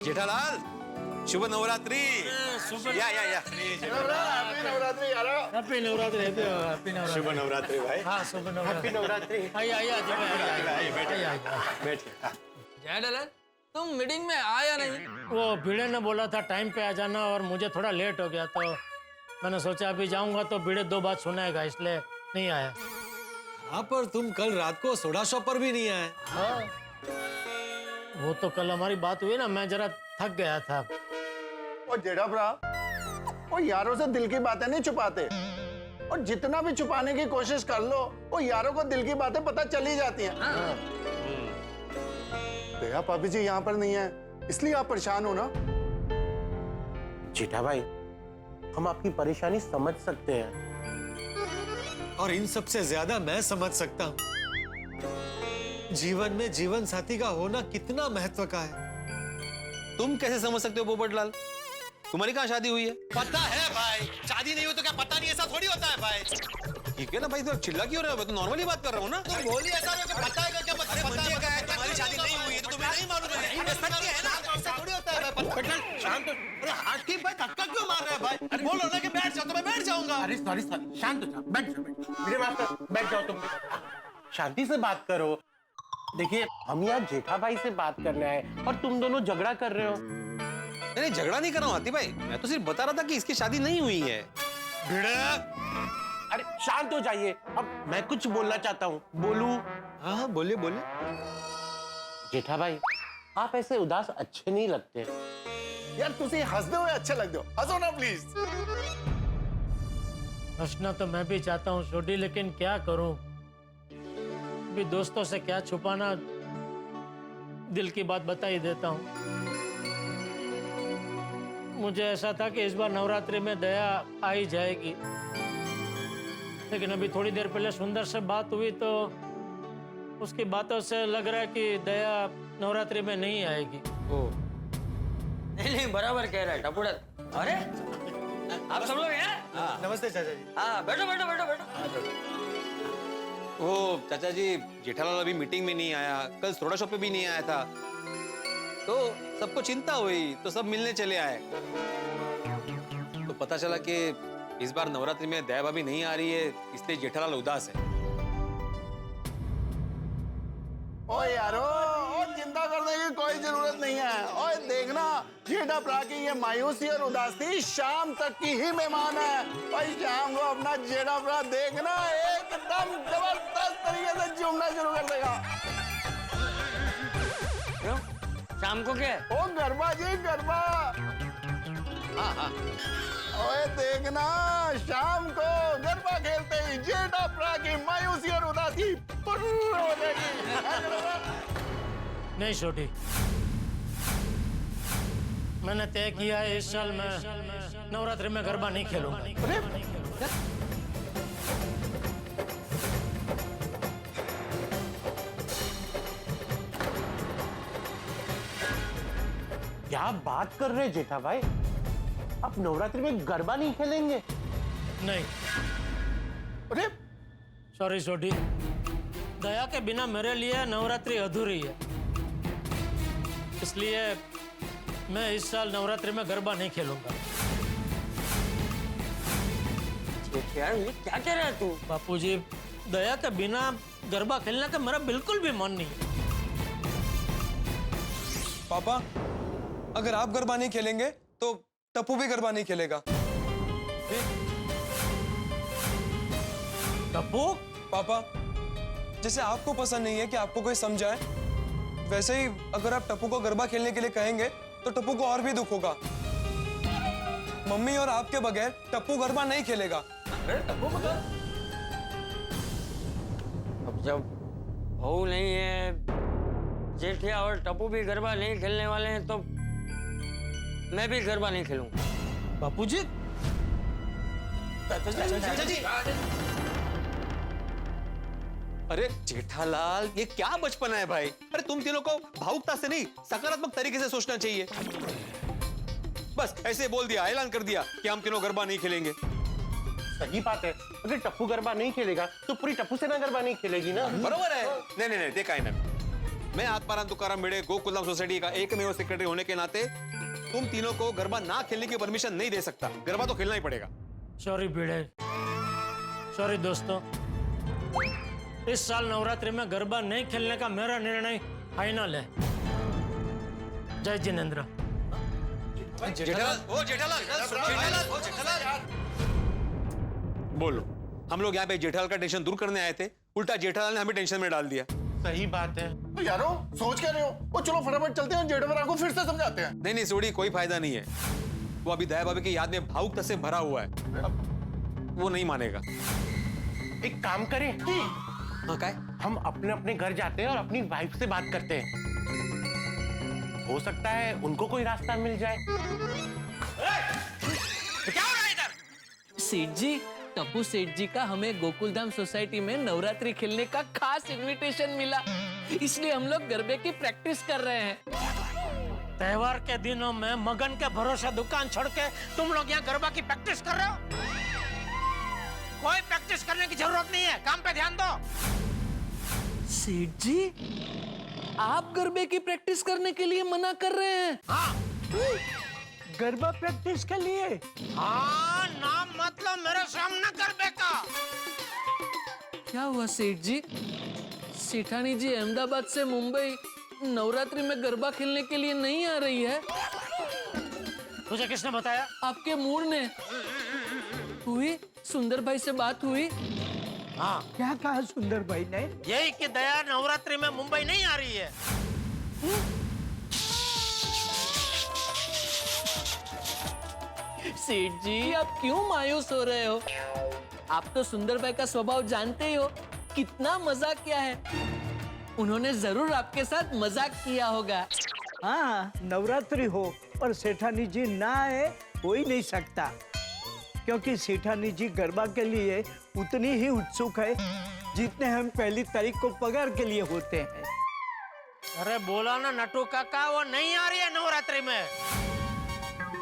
जेठालाल, शुभ नवरात्री। या नवरात्रि हैप्पी नवरात्रि शुभ नवरात्री भाई। हाँ शुभ नवरात्रि नवरात्रि। आइए आइए आजी भाई, आइए बैठिए। जयडलन, तुम मीटिंग में आया नहीं? वो भिड़े ने बोला था टाइम पे आ जाना और मुझे थोड़ा लेट हो गया तो मैंने सोचा अभी जाऊंगा तो भिड़े दो बात सुनाएगा इसलिए नहीं आया। हाँ पर तुम कल रात को सोडा शॉप पर भी नहीं आए। हाँ वो तो कल हमारी बात हुई ना, मैं जरा थक गया था। और जेठा भरा, वो यारों से दिल की बातें नहीं छुपाते, और जितना भी छुपाने की कोशिश कर लो वो यारों को दिल की बातें पता चली जाती हैं। दया भाभी जी यहाँ पर नहीं है इसलिए आप परेशान हो ना। जेठा भाई, हम आपकी परेशानी समझ सकते हैं और इन सब से ज्यादा मैं समझ सकता हूँ जीवन में जीवन साथी का होना कितना महत्व का है। तुम कैसे समझ सकते हो पोपटलाल? तुम्हारी कहाँ शादी हुई है? पता है भाई, शादी नहीं हो तो क्या पता नहीं, ऐसा थोड़ी होता है भाई। ठीक है ना भाई, तो चिल्ला क्यों रहे हो? मैं तो नॉर्मली बात कर रहा हूँ ना। तुम बोलिए ऐसा नहीं कि पता है क्या पता है? तुम्हारी शादी नहीं हुई है तो तुम्हें नहीं मालूम है। ऐसा थोड़ी होता है भाई। शांत हो। अरे हाथ की भाई धक्का क्यों मार रहा है भाई? अरे बोलो ना कि बैठ जाओ तो मैं बैठ जाऊंगा। अरे सॉरी शांत हो जाओ, बैठ जाओ मेरे मास्टर, बैठ जाओ तुम, शांति से बात करो। देखिए हम यहाँ जेठा भाई से बात करने आए और तुम दोनों झगड़ा कर रहे हो। नहीं, झगड़ा नहीं कर रहा हूँ हाथी भाई, मैं तो सिर्फ बता रहा था कि इसकी शादी नहीं हुई है। अरे शांत हो जाइए, अब मैं कुछ बोलना चाहता हूँ, बोलूं? हाँ बोलिए बोलिए। जेठा भाई, आप ऐसे उदास अच्छे नहीं लगते। यार तुसी हंसते हुए अच्छे लगते हो, हंसो ना प्लीज। हंसना तो मैं भी चाहता हूँ छोटी, लेकिन क्या करूँ, भी दोस्तों से क्या छुपाना, दिल की बात बता ही देता हूँ। मुझे ऐसा था कि इस बार नवरात्रि में दया आ ही जाएगी, लेकिन अभी थोड़ी देर पहले सुंदर से बात हुई तो उसकी बातों से लग रहा है कि दया नवरात्रि में नहीं आएगी। नहीं बराबर कह रहा है टपुड़ा। अरे आप सब लोग हैं? नमस्ते चाचा जी। हाँ बैठो बैठो बैठो बैठो। ओ चाचा जी, जेठालाल अभी मीटिंग में नहीं आया, कल सोडा शॉप पे भी नहीं आया था, तो सबको चिंता हुई तो सब मिलने चले आए। तो पता चला कि इस बार नवरात्रि में दया भाभी नहीं आ रही है, इसलिए जेठालाल उदास है। ओ यारो, ओ चिंता करने की कोई जरूरत नहीं है। ओए देखना, जेठा भरा की ये मायूसी और उदासी शाम तक की ही मेहमान है। भाई शाम को अपना जेठा भरा देखना एकदम जबरदस्त तरीके से झूमना शुरू कर देगा। क्यों? शाम को क्या? ओ गरबा जी गरबा। ओए देखना, शाम को गरबा खेलते ही जेठा भरा की मायूसी और उदासी पुर्र हो जाएगी। नहीं छोटी, मैंने तय किया है इस साल मैं नवरात्रि में गरबा नहीं खेलूंगा। क्या बात कर रहे हैं जेठा भाई, आप नवरात्रि में गरबा नहीं खेलेंगे? नहीं, अरे सॉरी छोटी, दया के बिना मेरे लिए नवरात्रि अधूरी है, इसलिए मैं इस साल नवरात्रि में गरबा नहीं खेलूंगा। यार ये क्या कह रहा है तू? बापूजी, दया के बिना गरबा खेलने का मेरा बिल्कुल भी मन नहीं है। पापा, अगर आप गरबा नहीं खेलेंगे तो टप्पू भी गरबा नहीं खेलेगा। टप्पू? पापा, जैसे आपको पसंद नहीं है कि आपको कोई समझाए, वैसे ही अगर आप टप्पू को गरबा खेलने के लिए कहेंगे तो टप्पू को और भी दुख होगा। मम्मी और आपके बगैर टप्पू गरबा नहीं खेलेगा। अब जब बहू नहीं है, जेठिया और टप्पू भी गरबा नहीं खेलने वाले हैं तो मैं भी गरबा नहीं खेलूंगा। बापूजी? चाचा जी, अरे जेठालाल, ये क्या बचपना है भाई? अरे तुम तीनों को भावुकता से नहीं, सकारात्मक तरीके से सोचना चाहिए। बस ऐसे बोल दिया, ऐलान कर दिया कि हम तीनों गरबा नहीं खेलेंगे। सही बात है, अगर टप्पू गरबा नहीं खेलेगा तो पूरी टप्पू सेना गरबा नहीं खेलेगी ना। बरोबर है। नहीं नहीं नहीं, देखा है ना, मैं आत्माराम तुकाराम भिड़े गोकुलधाम सोसाइटी का एकमेव सेक्रेटरी होने के नाते तुम तीनों को गरबा ना खेलने की परमिशन नहीं दे सकता। गरबा तो खेलना ही पड़ेगा। सॉरी भिड़े, सॉरी दोस्तों, इस साल नवरात्रि में गरबा नहीं खेलने का मेरा निर्णय फाइनल है। जय जिनेंद्र। बोलो, हम लोग यहाँ पे जेठालाल का टेंशन दूर करने आए थे, उल्टा जेठालाल ने हमें टेंशन में डाल दिया। सही बात है। तो यारो सोच क्या रहे हो? वो चलो फटाफट चलते हैं, जेठालाल को फिर से समझाते हैं। नहीं सोड़ी, कोई फायदा नहीं है। वो अभी दया भाभी की याद में भावुकता से भरा हुआ है, वो नहीं मानेगा। एक काम करें, हाँ क्या? हम अपने अपने घर जाते हैं और अपनी वाइफ से बात करते हैं। हो सकता है उनको कोई रास्ता मिल जाए। क्या हो रहा है इधर? सेठ जी, टप्पू सेठ जी का हमें गोकुलधाम सोसाइटी में नवरात्रि खेलने का खास इनविटेशन मिला, इसलिए हम लोग गरबे की प्रैक्टिस कर रहे हैं। त्योहार के दिनों में मगन के भरोसे दुकान छोड़ के तुम लोग यहाँ गरबा की प्रैक्टिस कर रहे हो? कोई प्रैक्टिस करने की जरूरत नहीं है, काम पे ध्यान दो। सेठ जी, आप गरबे की प्रैक्टिस करने के लिए मना कर रहे हैं? हाँ, गरबा प्रैक्टिस के लिए? हाँ, नाम मतलब मेरे सामने गरबे का। क्या हुआ सेठ जी? सेठानी जी अहमदाबाद से मुंबई नवरात्रि में गरबा खेलने के लिए नहीं आ रही है? तुझे किसने बताया? आपके मूड ने। हुई सुंदर भाई से बात हुई? हाँ, क्या कहा सुंदर भाई ने? यही कि दया नवरात्रि में मुंबई नहीं आ रही है। सेठ जी, आप क्यों मायूस हो रहे हो? आप तो सुंदर भाई का स्वभाव जानते ही हो, कितना मजाक किया है। उन्होंने जरूर आपके साथ मजाक किया होगा। हाँ, नवरात्रि हो और सेठानी जी ना आए हो ही नहीं सकता, क्योंकि सेठानी जी गरबा के लिए उतनी ही उत्सुक है जितने हम पहली तारीख को पगार के लिए होते हैं। अरे बोला ना नटू काका, वो नहीं आ रही है नवरात्रि में।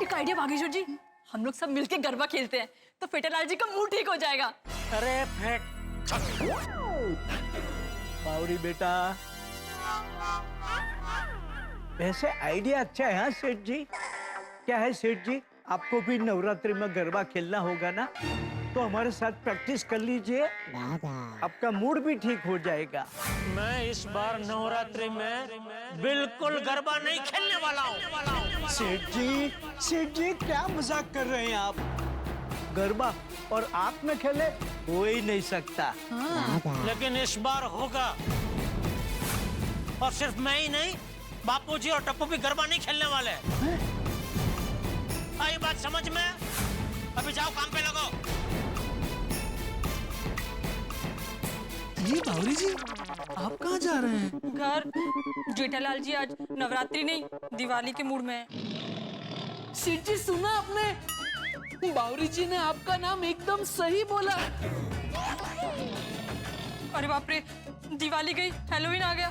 एक आइडिया बागेश्वर जी, हम लोग सब मिलके गरबा खेलते हैं तो फेटालाल जी का मूड ठीक हो जाएगा। अरे फेट बावरी बेटा, वैसे आइडिया अच्छा है। हाँ सेठ जी, क्या है सेठ जी, आपको भी नवरात्रि में गरबा खेलना होगा ना, तो हमारे साथ प्रैक्टिस कर लीजिए, आपका मूड भी ठीक हो जाएगा। मैं इस बार नवरात्रि में बिल्कुल गरबा नहीं खेलने वाला हूँ। सेठ जी क्या मजाक कर रहे हैं आप? गरबा और आप में खेले हो ही नहीं सकता। लेकिन इस बार होगा, और सिर्फ मैं ही नहीं, बापूजी और टप्पू भी गरबा नहीं खेलने वाले। आई बात समझ में? अभी जाओ काम पे लगो। ये बावरी जी, आप कहाँ जा रहे हैं? घर। जेठालाल जी आज नवरात्रि नहीं, दिवाली के मूड में है। सेठ जी, सुना आपने? बावरी जी ने आपका नाम एकदम सही बोला। अरे बाप रे, दिवाली गई, हैलोवीन आ गया।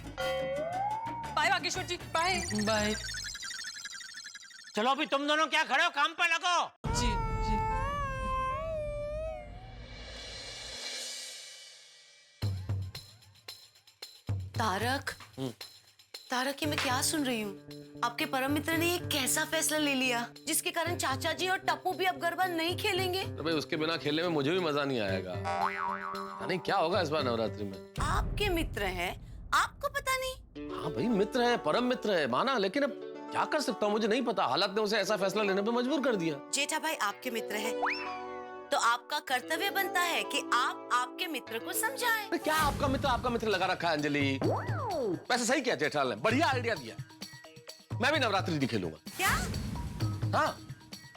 बाय बागेश्वर जी, बाय बाय। चलो अभी तुम दोनों क्या खड़े हो, काम पे लगो। जी जी। तारक, तारक, ये मैं क्या सुन रही हूँ? आपके परम मित्र ने ये कैसा फैसला ले लिया जिसके कारण चाचा जी और टप्पू भी अब गरबा नहीं खेलेंगे? भाई उसके बिना खेलने में मुझे भी मजा नहीं आएगा। नहीं, क्या होगा इस बार नवरात्रि में? आपके मित्र हैं, आपको पता नहीं? हाँ भाई, मित्र है, परम मित्र है, माना, लेकिन अब क्या कर सकता हूँ, मुझे नहीं पता। हालात ने उसे ऐसा फैसला लेने पे मजबूर कर दिया। जेठा भाई आपके मित्र है, तो आपका कर्तव्य बनता है कि आप आपके मित्र को समझाएं। क्या आपका मित्र लगा रखा है अंजलि? वैसे सही किया जेठालाल ने, बढ़िया आइडिया दिया। मैं भी नवरात्रि नहीं खेलूंगा। क्या? हाँ,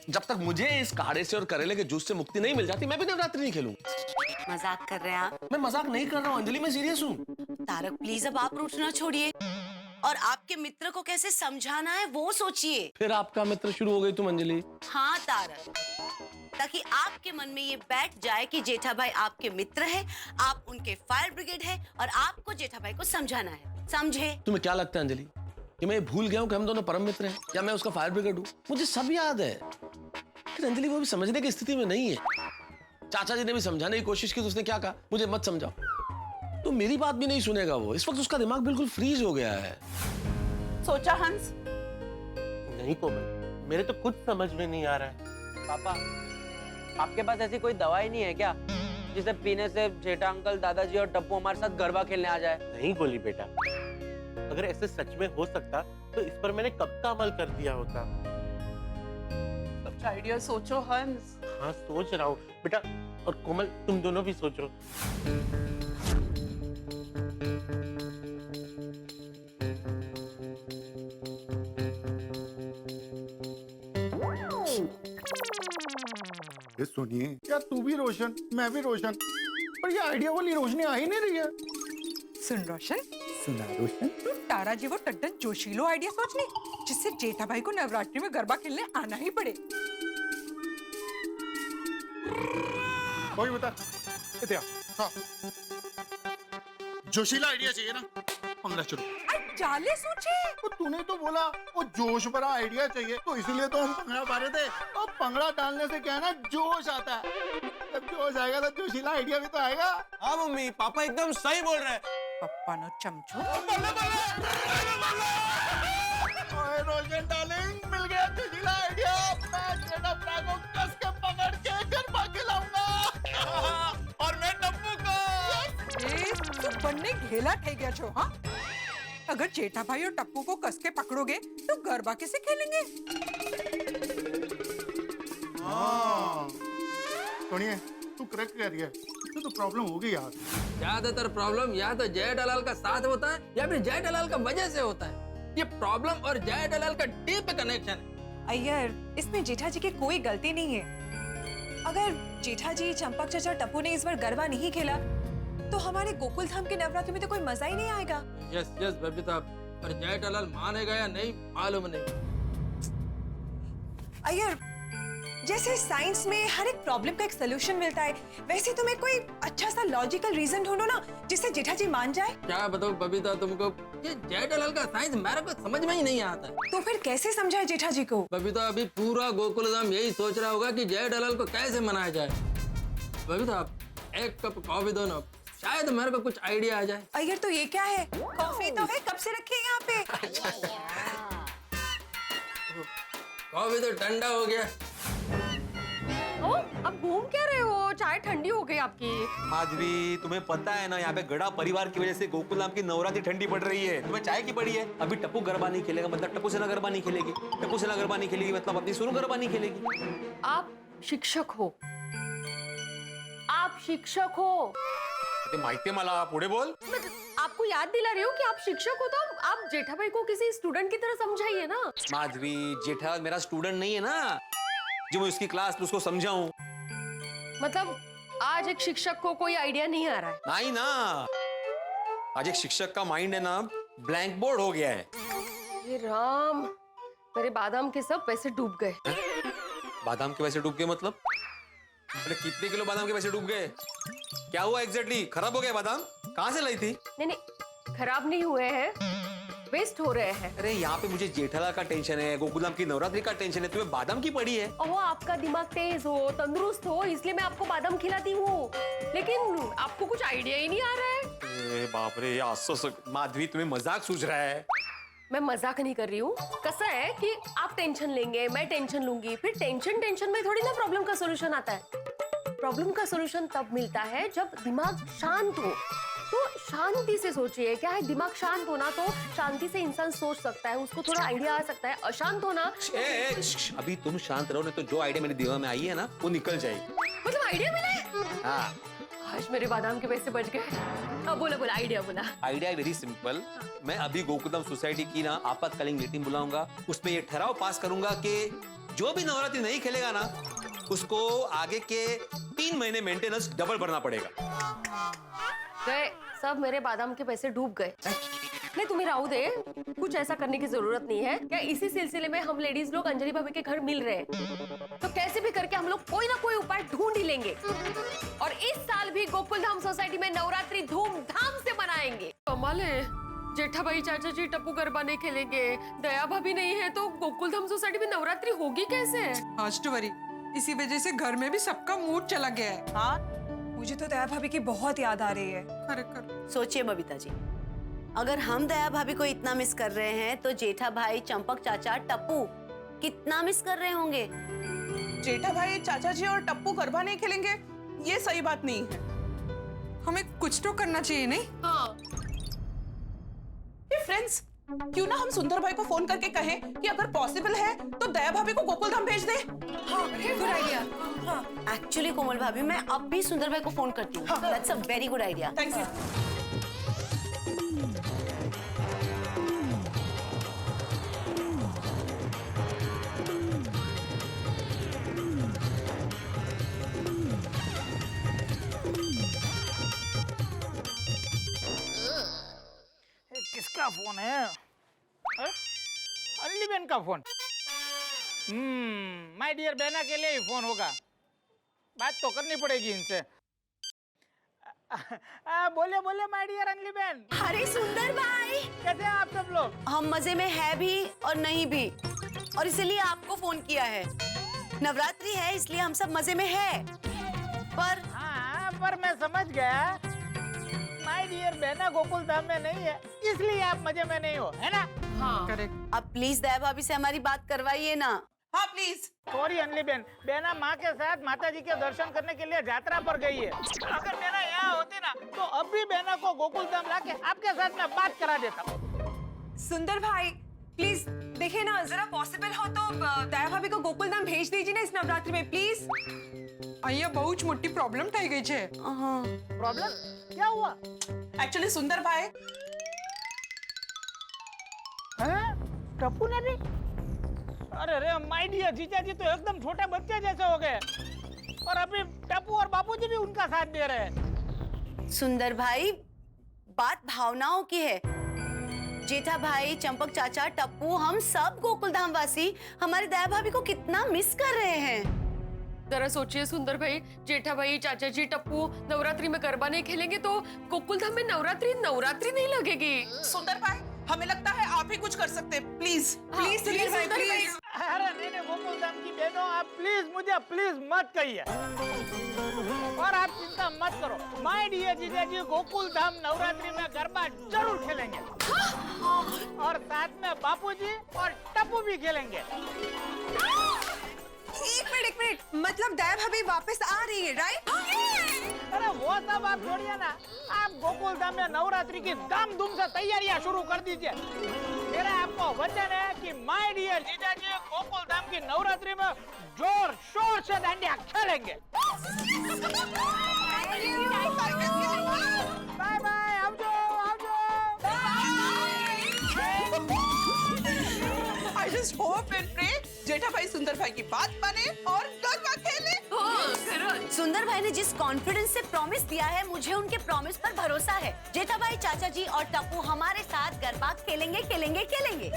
जब तक मुझे इस काढ़े से और करेले के जूस से मुक्ति नहीं मिल जाती, मैं भी नवरात्रि नहीं खेलूंगा। मजाक कर रहे हैं आप? मैं मजाक नहीं कर रहा हूँ अंजलि, मैं सीरियस हूँ। तारक प्लीज, अब आप रूठना छोड़िए और आपके मित्र को कैसे समझाना है वो सोचिए। फिर आपका मित्र शुरू हो गई तुम अंजलि। हाँ तारक, ताकि आपके मन में ये बैठ जाए कि जेठा भाई आपके मित्र हैं, आप उनके फायर ब्रिगेड हैं और आपको जेठा भाई को समझाना है, समझे? तुम्हें क्या लगता है अंजलि कि मैं भूल गया हूँ कि हम दोनों परम मित्र हैं, या मैं उसका फायर ब्रिगेड हूँ? मुझे सब याद है। लेकिन अंजलि वो भी समझने की स्थिति में नहीं है। चाचा जी ने भी समझाने की कोशिश की तो उसने क्या कहा, मुझे मत समझाओ। तो मेरी बात भी नहीं सुनेगा वो। इस वक्त उसका दिमाग बिल्कुल फ्रीज हो गया है। सोचा हंस? नहीं कोमल, मेरे तो खुद समझ में नहीं आ रहा है। पापा, आपके पास ऐसी कोई दवाई नहीं है क्या जिसे पीने से जेठा अंकल, दादाजी और टप्पू हमारे साथ गरबा खेलने आ जाए? नहीं गोली बेटा, अगर ऐसे सच में हो सकता तो इस पर मैंने कब का अमल कर दिया होता। कुछ आइडिया सोचो हंस। हाँ सोच रहा हूँ बेटा, और कोमल तुम दोनों भी सोचो। ये सुनिए, क्या तू भी रोशन, मैं भी रोशन, पर ये आइडिया वाली रोशनी आ ही नहीं रही है। सुन रोशन, सुना रोशन, तू तारा जी वो टड्डन जोशीलो आइडिया सोच ले जिससे जेठा भाई को नवरात्रि में गरबा खेलने आना ही पड़े। कोई बता, इधर आ। हाँ, जोशीला आइडिया चाहिए ना, पंगड़ा शुरू। चाले सोचे, तो तूने तो बोला वो जोश भरा आइडिया चाहिए, तो इसीलिए तो हम पंगड़ा पा रहे थे। और पंगड़ा डालने से क्या है ना, जोश आता है। जब जोश आएगा तो जोशीला आइडिया भी तो आएगा। हाँ मम्मी, पापा एकदम सही बोल रहे हैं। पप्पा नो चमचो। ओए रोशन डार्लिंग, मिल गया जोशीला आइडिया। मैं जेठा भरा को कस के पकड़ के गरबा खिलाऊंगा। और मैं टप्पू को। तू बनने घेला ठे गया छो। हाँ, अगर जेठा भाई और टप्पू को कस के पकड़ोगे तो गरबा कैसे खेलेंगे? हाँ, सुनिए, तू करेक्ट कह रही है, इससे तो प्रॉब्लम होगी यार। ज्यादातर प्रॉब्लम या तो जय दलाल का साथ होता है या फिर जय दलाल का वजह से होता है। ये प्रॉब्लम और जय दलाल का डीप कनेक्शन है। अय्यर, इसमें जेठा जी की कोई गलती नहीं है। अगर जेठा जी, चंपक चाचा, टप्पू ने इस बार गरबा नहीं खेला तो हमारे गोकुल धाम के नवरात्रि में तो कोई मजा ही नहीं आएगा। यस यस बबीता, पर जय दलाल मानेगा या नहीं मालूम नहीं। अय्यर, जैसे साइंस में हर एक प्रॉब्लम का एक सोल्यूशन मिलता है, वैसे तुम्हें कोई अच्छा सा लॉजिकल रीजन ढूंढो ना जिससे जेठा जी मान जाए। क्या बताऊं बबीता तुमको, ये जय दलाल का साइंस मेरे को समझ में ही नहीं आता। तो फिर कैसे समझाए जेठा जी को? बबीता, अभी पूरा गोकुल धाम यही सोच रहा होगा कि जय दलाल को कैसे मनाया जाए। बबीता, एक कप कॉफी दो ना, शायद मेरे को कुछ आइडिया आ जाए। अय्यर, तो ये क्या है? कॉफी तो है, कब से रखी है यहाँ पे? कॉफी तो ठंडा हो गया। ओ, अब घूम क्या रहे हो? चाय ठंडी हो गई आपकी। माधवी, तुम्हें पता है ना, यहाँ पे गड़ा परिवार की वजह से गोकुलधाम की नवरात्रि ठंडी पड़ रही है। तुम्हें चाय की पड़ी है। अभी टप्पू गरबा नहीं खेलेगा मतलब टप्पू सेना गरबा नहीं खेलेगी, टप्पू सेना गरबा नहीं खेलेगी मतलब अपनी सोनू गरबा नहीं खेलेगी। आप शिक्षक हो, आप शिक्षक हो। माहिती मला, पुढे बोल। आपको याद दिला रही हूँ कि आप शिक्षक हो, तो आप जेठा भाई को किसी स्टूडेंट की तरह समझाइए ना। माधवी, जेठा मेरा स्टूडेंट नहीं है ना, जो मैं उसकी क्लास उसको समझाऊं। मतलब आज एक शिक्षक को कोई आइडिया नहीं आ रहा है? नहीं ना, आज एक शिक्षक का माइंड है ना ब्लैंक बोर्ड हो गया है। हे राम, मेरे बादाम के सब पैसे डूब गए। बादाम के पैसे डूब गए मतलब? अरे कितने किलो बादाम के पैसे डूब गए? क्या हुआ एग्जैक्टली? खराब हो गया बादाम? कहाँ से लाई थी? नहीं, खराब नहीं हुए हैं, वेस्ट हो रहे हैं। अरे यहाँ पे मुझे जेठालाल का टेंशन है, गोकुलधाम की नवरात्रि का टेंशन है, तुम्हें बादाम की पड़ी है। ओहो, आपका दिमाग तेज हो, तंदुरुस्त हो, इसलिए मैं आपको बादाम खिलाती हूँ, लेकिन आपको कुछ आइडिया ही नहीं आ रहा है। बाप रे, माधवी तुम्हें मजाक सूझ रहा है। मैं मजाक नहीं कर रही हूँ। कैसा है कि आप टेंशन लेंगे, मैं टेंशन लूंगी, फिर टेंशन में थोड़ी ना प्रॉब्लम का सोल्यूशन आता है। प्रॉब्लम का सोल्यूशन तब मिलता है जब दिमाग शांत हो। तो शांति से सोचिए, क्या है, दिमाग शांत होना तो शांति से इंसान सोच सकता है, उसको थोड़ा आइडिया आ सकता है। अशांत होना, अभी तुम शांत रहो, नहीं तो जो आइडिया मेरे दिमाग में आई है ना वो निकल जाएगी। मतलब आइडिया मिला है? हाँ, आज मेरे बादाम के पैसे बच गए। अब बोला आइडिया बोला। Idea very simple. मैं अभी गोकुलधाम सोसाइटी की ना आपातकालीन मीटिंग बुलाऊंगा, उसमें ये ठहराव पास करूंगा कि जो भी नवरात्रि नहीं खेलेगा ना उसको आगे के 3 महीने मेंटेनेंस डबल भरना पड़ेगा। गए सब मेरे बादाम के पैसे डूब गए। नहीं, तुम्हें राहु दे, कुछ ऐसा करने की जरूरत नहीं है। क्या इसी सिलसिले में हम लेडीज लोग अंजलि भाभी के घर मिल रहे हैं, तो कैसे भी करके हम लोग कोई ना कोई उपाय ढूंढ ही लेंगे। और इस साल भी गोकुलधाम सोसाइटी में नवरात्रि धूमधाम से मनाएंगे। कमाल है, जेठा भाई, चाचा जी, टप्पू गरबा नहीं खेलेंगे, दया भाभी नहीं है, तो गोकुलधाम सोसाइटी में नवरात्रि होगी कैसे? हॉस्ट वरी, इसी वजह से घर में भी सबका मूड चला गया है। हाँ, मुझे तो दया भाभी की बहुत याद आ रही है। सोचिए बबीता जी, अगर हम दया भाभी को इतना मिस कर रहे हैं तो जेठा भाई, चंपक चाचा, टप्पू कितना मिस कर रहे होंगे। जेठा भाई, चाचा जी और टप्पू गरबा नहीं खेलेंगे, ये सही बात नहीं है। हमें कुछ तो करना चाहिए, नहीं? हाँ। फ्रेंड्स, क्यों ना हम सुंदर भाई को फोन करके कहें कि अगर पॉसिबल है तो दया भाभी को गोकुल धाम भेज दे। हाँ, गुड आइडिया। हाँ। एक्चुअली कोमल भाभी, मैं अब भी सुंदर भाई को फोन करती हूँ। That's a very good idea. Thank you. किसका फोन है? अल्ली बहन का फोन। माय डियर बहना के लिए ही फोन होगा, बात तो करनी पड़ेगी इनसे। बोले बोले माय डियर अंजलि बहन। अरे सुंदर भाई, कैसे हैं आप सब लोग? हम मजे में है भी और नहीं भी, और इसलिए आपको फोन किया है। नवरात्रि है इसलिए हम सब मजे में है, पर हाँ, पर मैं समझ गया माय डियर बहना गोकुल धाम में नहीं है, इसलिए आप मजे में नहीं हो, है ना? हाँ। करेक्ट। अब प्लीज दया भाभी से हमारी बात करवाइए ना। हाँ प्लीज। सॉरी अंजलि बहन, बहना माँ के साथ माता जी के दर्शन करने के लिए यात्रा पर गई है। अगर बहना यहाँ होती ना तो अब भी बहना को गोकुल धाम लाके आपके साथ मैं बात करा देता। सुंदर भाई, प्लीज देखिए ना, जरा पॉसिबल हो तो दया भाभी को गोकुल धाम भेज दीजिए ना इस नवरात्रि में, प्लीज। અહીંયા બહુ જ મોટી પ્રોબ્લેમ થઈ ગઈ છે। प्रॉब्लम क्या हुआ? एक्चुअली सुंदर भाई, टप्पू ने भी? अरे रे माय डियर जीजा जी तो एकदम छोटे बच्चे जैसे हो गए, और अभी टप्पू और बापूजी भी उनका साथ दे रहे हैं। सुंदर भाई, बात भावनाओं की है। जेठा भाई, चंपक चाचा, टप्पू, हम सब गोकुल धाम वासी हमारी दया भाभी को कितना मिस कर रहे हैं। जरा सोचिए सुंदर भाई, जेठा भाई, चाचा जी, टप्पू नवरात्रि में गरबा नहीं खेलेंगे तो गोकुल धाम में नवरात्रि नहीं लगेगी। सुंदर भाई, हमें लगता है आप ही कुछ कर सकते हैं। प्लीज प्लीज सुंदर भाई, प्लीज। अरे नहीं गोकुल धाम की बहनों, आप प्लीज मुझे प्लीज मत कहिए, और आप चिंता मत करो। माय डियर जीजा जी गोकुल धाम नवरात्रि में गरबा जरूर खेलेंगे, और साथ में बापूजी और टप्पू भी खेलेंगे। एक मिनट, मतलब दया भाभी वापस आ रही है, राइट? अरे वो सब आप छोड़िए ना, आप गोकुल धाम में नवरात्रि की धाम-धूम से तैयारियां शुरू कर दीजिए। मेरा आपको वचन है कि माय डियर जीजा जी गोकुल धाम की नवरात्रि में जोर शोर से दांडिया खेलेंगे। बाय बाय, आवजो आवजो। I just hope and pray Jetha bhai Sundar भाई की बात माने और गरबा खेले। सुंदर भाई ने जिस कॉन्फिडेंस से प्रॉमिस दिया है, मुझे उनके प्रॉमिस पर भरोसा है। जेठा भाई, चाचा जी और टप्पू हमारे साथ गरबा खेलेंगे खेलेंगे खेलेंगे।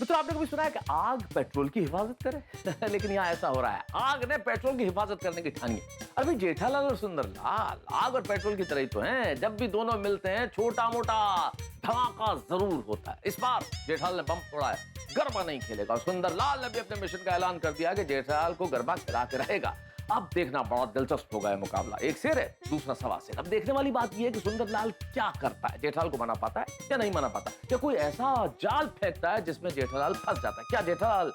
मित्रों, आपने कभी सुना है कि आग पेट्रोल की हिफाजत करे? लेकिन यहाँ ऐसा हो रहा है, आग ने पेट्रोल की हिफाजत करने की ठानी है। अरे जेठालाल और सुंदरलाल आग और पेट्रोल की तरह ही तो हैं। जब भी दोनों मिलते हैं छोटा मोटा धमाका जरूर होता है। इस बार जेठालाल ने बम फोड़ा है, गरबा नहीं खेलेगा, और सुंदरलाल ने भी अपने मिशन का ऐलान कर दिया कि जेठालाल को गरबा खिलाते रहेगा। अब देखना बड़ा दिलचस्प होगा ये मुकाबला। एक शेर है, दूसरा सवा शेर। अब देखने वाली बात यह है कि सुंदरलाल क्या करता है, जेठालाल को मना पाता है या नहीं मना पाता, या कोई ऐसा जाल फेंकता है जिसमें जेठालाल फंस जाता है। क्या जेठालाल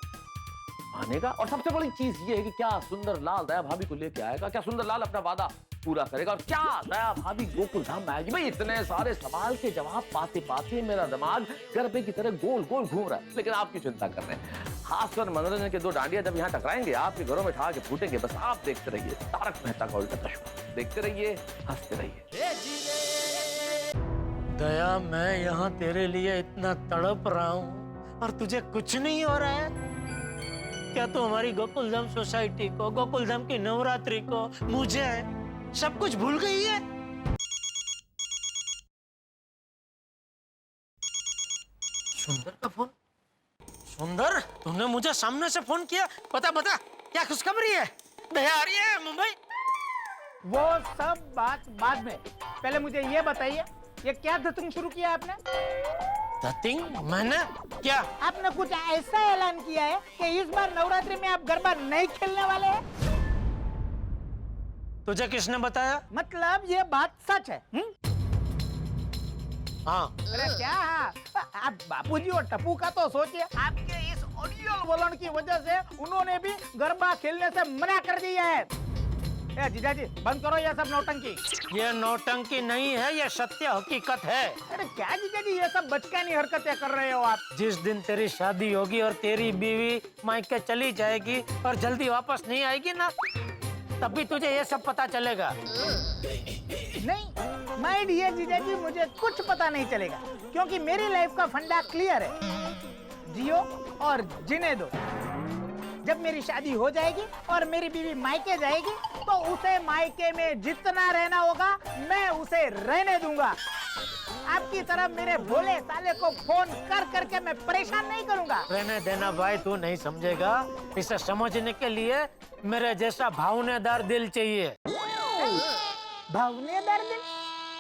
मानेगा? और सबसे बड़ी चीज ये है कि क्या सुंदरलाल दया भाभी को लेके आएगा? क्या सुंदरलाल अपना वादा पूरा करेगा? और क्या दया भाभी गोकुल धाम में आएगी? भाई इतने सारे सवाल के जवाब पाते पाते मेरा दिमाग गरबे की तरह गोल गोल घूम रहा है। लेकिन आप क्यों चिंता कर रहे हैं? खासकर मनोरंजन के दो डांडिया जब यहाँ टकराएंगे, आपके घरों में ठा के फूटेंगे। बस आप देखते रहिए तारक मेहता का उल्टा चश्मा, देखते रहिए, हंसते रहिए। दया, मैं यहाँ तेरे लिए इतना तड़प रहा हूँ और तुझे कुछ नहीं हो रहा है? क्या तू हमारी गोकुलधाम सोसाइटी को, गोकुलधाम की नवरात्रि को, मुझे सब कुछ भूल गई है? सुंदर का फोन। सुंदर, तूने मुझे सामने से फोन किया? बता बता, क्या खुशखबरी है? दया आ रही है मुंबई? वो सब बात बाद में, पहले मुझे ये बताइए, ये क्या धतंग शुरू किया आपने? धतिंग? मैंने क्या? आपने कुछ ऐसा ऐलान किया है कि इस बार नवरात्रि में आप गरबा नहीं खेलने वाले हैं? तुझे किसने बताया? मतलब ये बात सच है? हाँ। अरे क्या हाँ? आप बापूजी और टप्पू का तो सोचिए, आपके इस ऑडियो बोलन की वजह से उन्होंने भी गरबा खेलने से मना कर दिया है। ए जीजाजी बंद करो ये सब नौटंकी। ये नौटंकी नहीं है, ये सत्य हकीकत है। अरे क्या जीजाजी ये सब बचकानी हरकतें कर रहे हो आप? जिस दिन तेरी शादी होगी और तेरी बीवी मायके चली जाएगी और जल्दी वापस नहीं आएगी ना, तभी तुझे ये सब पता चलेगा। नहीं माय डियर जीजाजी, मुझे कुछ पता नहीं चलेगा क्योंकि मेरी लाइफ का फंडा क्लियर है, जियो और जीने दो। जब मेरी शादी हो जाएगी और मेरी बीवी मायके जाएगी तो उसे मायके में जितना रहना होगा मैं उसे रहने दूंगा। आपकी तरह मेरे भोले साले को फोन कर करके मैं परेशान नहीं करूंगा। रहने देना भाई, तू नहीं समझेगा। इसे समझने के लिए मेरे जैसा भावनेदार दिल चाहिए। भावनेदार दिल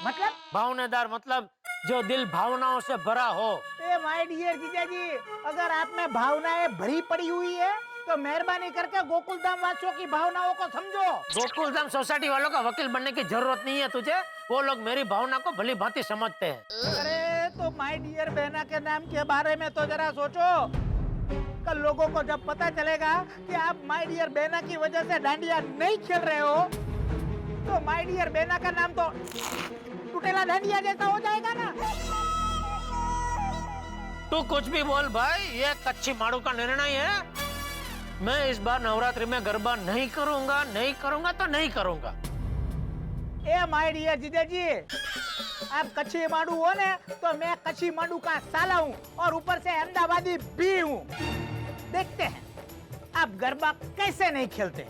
मतलब? भावनेदार मतलब जो दिल भावनाओं से भरा हो। ए माय डियर जीजाजी, अगर आप में भावनाएं भरी पड़ी हुई है तो मेहरबानी करके गोकुलधाम वासियों की भावनाओं को समझो। गोकुलधाम सोसाइटी वालों का वकील बनने की जरूरत नहीं है तुझे, वो लोग मेरी भावना को भली भांति समझते हैं। अरे तो माय डियर बहना के नाम के बारे में तो जरा सोचो। कल लोगों को जब पता चलेगा कि आप माय डियर बहना की वजह से डांडिया नहीं खेल रहे हो तो माय डियर बहना का नाम तो टूटेला डांडिया जैसा हो जाएगा ना। तू कुछ भी बोल भाई, ये कच्ची मारू का निर्णय है। मैं इस बार नवरात्रि में गरबा नहीं करूंगा, नहीं करूंगा तो नहीं करूंगा। ए माय डियर जीजाजी, आप कच्ची माडू हो ने तो मैं कच्ची माडू का साला हूँ और ऊपर से अहमदाबादी भी हूँ। देखते हैं आप गरबा कैसे नहीं खेलते।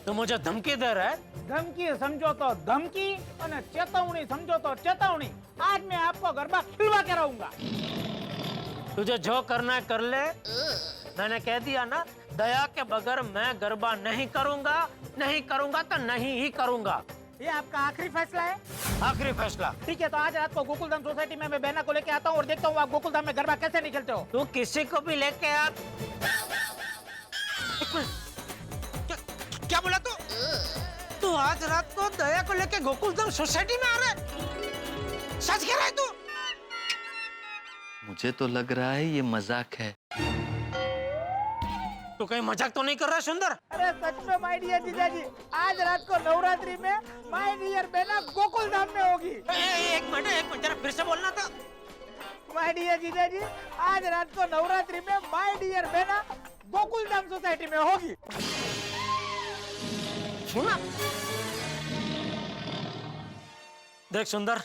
तो मुझे धमकी दे रहा है? धमकी समझो तो धमकी और चेतावनी समझो तो चेतावनी। आज मैं आपको गरबा खिलवा के रहूंगा। तुझे जो करना है कर ले। मैंने कह दिया ना, दया के बगैर मैं गरबा नहीं करूंगा, नहीं करूंगा तो नहीं ही करूंगा। ये आपका आखिरी फैसला है? आखिरी फैसला। ठीक है, तो आज रात को गोकुलधाम सोसाइटी में मैं बहना को लेके आता हूँ और देखता हूँ आप गोकुलधाम में गरबा कैसे नहीं खेलते हो। तू किसी को भी लेके आ। क्या बोला तू? तू आज रात को दया को लेके गोकुलधाम सोसाइटी में आ रहा है? सच कह रहा है तू? मुझे तो लग रहा है ये मजाक है। तू कहीं मजाक तो नहीं कर रहा है सुंदर? अरे सच में माय डियर जीजाजी, आज रात को नवरात्रि में माय डियर बहना गोकुलधाम में होगी। एक मिनट जरा फिर से बोलना था। माय डियर जीजाजी, आज रात को नवरात्रि में माय डियर बहना गोकुलधाम सोसाइटी में होगी। सुना? देख सुंदर,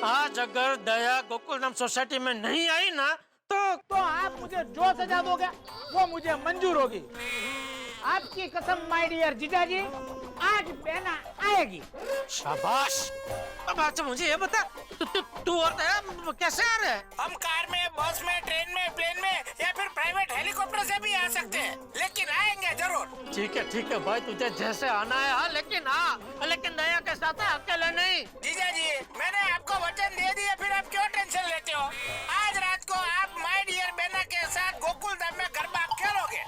आज अगर दया गोकुलधाम सोसाइटी में नहीं आई ना तो आप मुझे जो सजा दोगे वो मुझे मंजूर होगी। आपकी कसम माय डियर जीजाजी, आज बहना आएगी। शाबाश। अब अच्छा मुझे ये बता, तू और दया कैसे आ रहे हैं? हम कार में, बस में, ट्रेन में, प्लेन में या फिर प्राइवेट हेलीकॉप्टर से भी आ सकते हैं, लेकिन आएंगे जरूर। ठीक है भाई, तुझे जैसे आना है हाँ, लेकिन दया के साथ है, अकेले नहीं। जीजाजी, मैंने आपको वचन दे दिया, फिर आप क्यों टेंशन लेते हो? आज रात को आप माय डियर बहना के साथ गोकुलधाम में गरबा खेलोगे।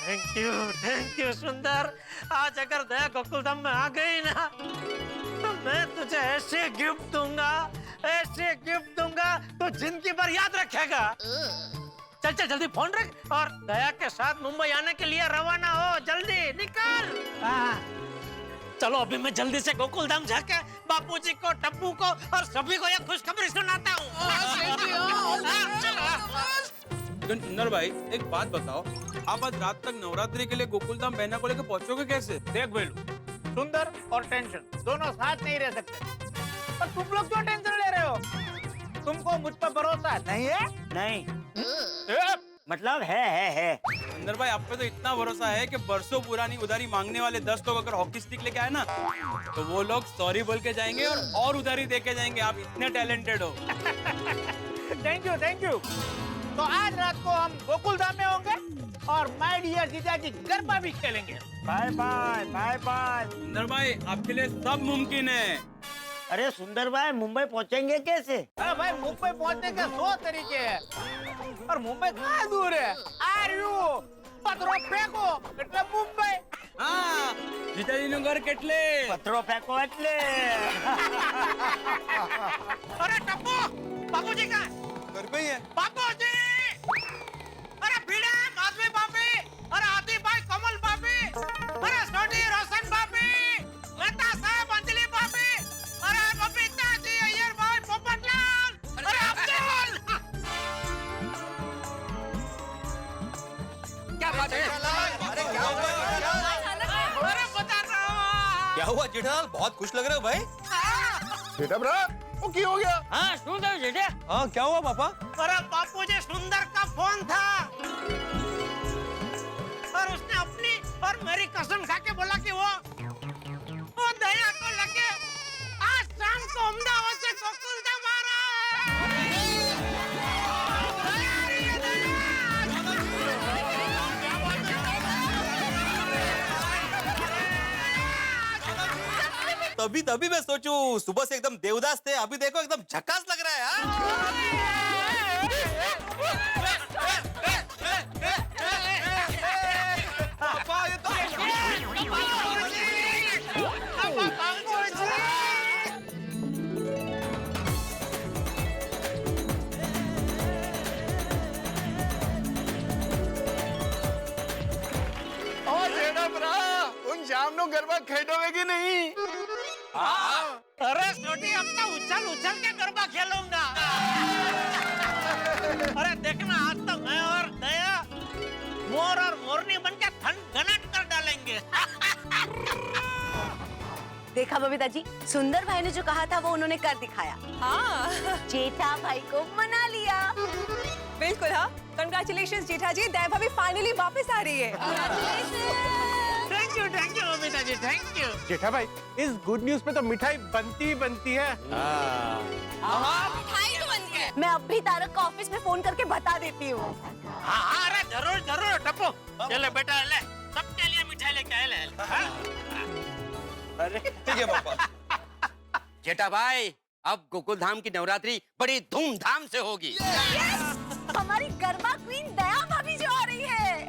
थैंक यू सुंदर। आज अगर दया गोकुलधाम में आ गई ना तो मैं तुझे ऐसे गिफ्ट दूंगा तो जिंदगी भर याद रखेगा। चल जल्दी फोन रख और दया के साथ मुंबई आने के लिए रवाना हो। जल्दी निकल। चलो अभी मैं जल्दी से गोकुलधाम जाके बापूजी को, टप्पू को और सभी को ये खुशखबरी सुनाता हूँ। सुंदर भाई, एक बात बताओ, आप आज रात तक नवरात्रि के लिए गोकुलधाम बहना को लेकर पहुंचोगे कैसे? देख बेलू, सुंदर और टेंशन दोनों साथ नहीं रह सकते। पर तुम लोग क्यों टेंशन ले रहे हो? तुमको मुझ पर भरोसा नहीं है? नहीं। मतलब है। सुंदर भाई, आप पे तो इतना भरोसा है कि बरसों पुरानी उधारी मांगने वाले 10 लोग अगर हॉकी स्टिक लेके आए ना तो वो लोग सॉरी बोल के जाएंगे और उधारी दे के जाएंगे। आप इतने टैलेंटेड हो। Thank you. तो आज रात को हम गोकुलधाम में होंगे, और माय डियर जीजाजी गरबा भी खेलेंगे। Bye bye bye bye. सुंदर भाई आपके लिए सब मुमकिन है। अरे सुंदर भाई मुंबई पहुंचेंगे कैसे? अरे भाई मुंबई पहुंचने के 100 तरीके हैं और मुंबई कहाँ दूर है? आर यू पत्थरों फेंको એટલે मुंबई। हाँ जीजाजी નું ઘર કેટલે? पत्थरों फेंको એટલે। अरे टप्पू बाबूजी का घर पे ही है। बाबूजी अरे भीड़े माधवी भाभी अरे आदि भाई कमल भाभी अरे सोनी रोशन भाभी मेहता साहब अंजलि भाभी अरे बबीता जी अय्यर भाई पोपटलाल अरे अब्दुल। क्या बात है? अरे क्या हुआ? अरे बता रहा हूँ। क्या हुआ जेठालाल, बहुत खुश लग रहे हो भाई? जेठा भरा वो की हो गया? हाँ सुंदर जेठे। हाँ क्या हुआ पापा? अरे बापूजी सुंदर का फोन था और उसने अपनी और मेरी कसम खा के बोला कि वो दया को लगे आज शाम को अहमदाबाद से गोकुलधाम आ रहा है। तभी मैं सोचूं सुबह से एकदम देवदास थे, अभी देखो एकदम झकास लग रहा है। पापा ये तो जेठा भरा उन शाम नो गरबा खेलोगे कि नहीं? अरे छोटी अब तो उछल उछल के गरबा खेलूंगा। अरे देखना आज तो मैं और दया मोर और मोरनी बनके थनगनाट कर डालेंगे। देखा बबीता जी, सुंदर भाई ने जो कहा था वो उन्होंने कर दिखाया। हाँ जेठा भाई को मना लिया। बिल्कुल। हाँ कंग्रेचुलेशन जेठा जी, दया भाभी फाइनली वापस आ रही है। Thank you Babita ji, thank you. Jetha bhai इस गुड न्यूज पे तो मिठाई बनती ही बनती है। मिठाई तो बन गई। मैं अब भी तारक को ऑफिस में फोन करके बता देती हूँ। हाँ अरे जरूर जरूर टप्पू चले बेटा ले सबके लिए मिठाई लेके आए ले। अरे ठीक है पापा। जेठा भाई अब गोकुलधाम की नवरात्रि बड़ी धूमधाम से होगी। हमारी गरबा क्वीन दया भाभी जो आ रही है।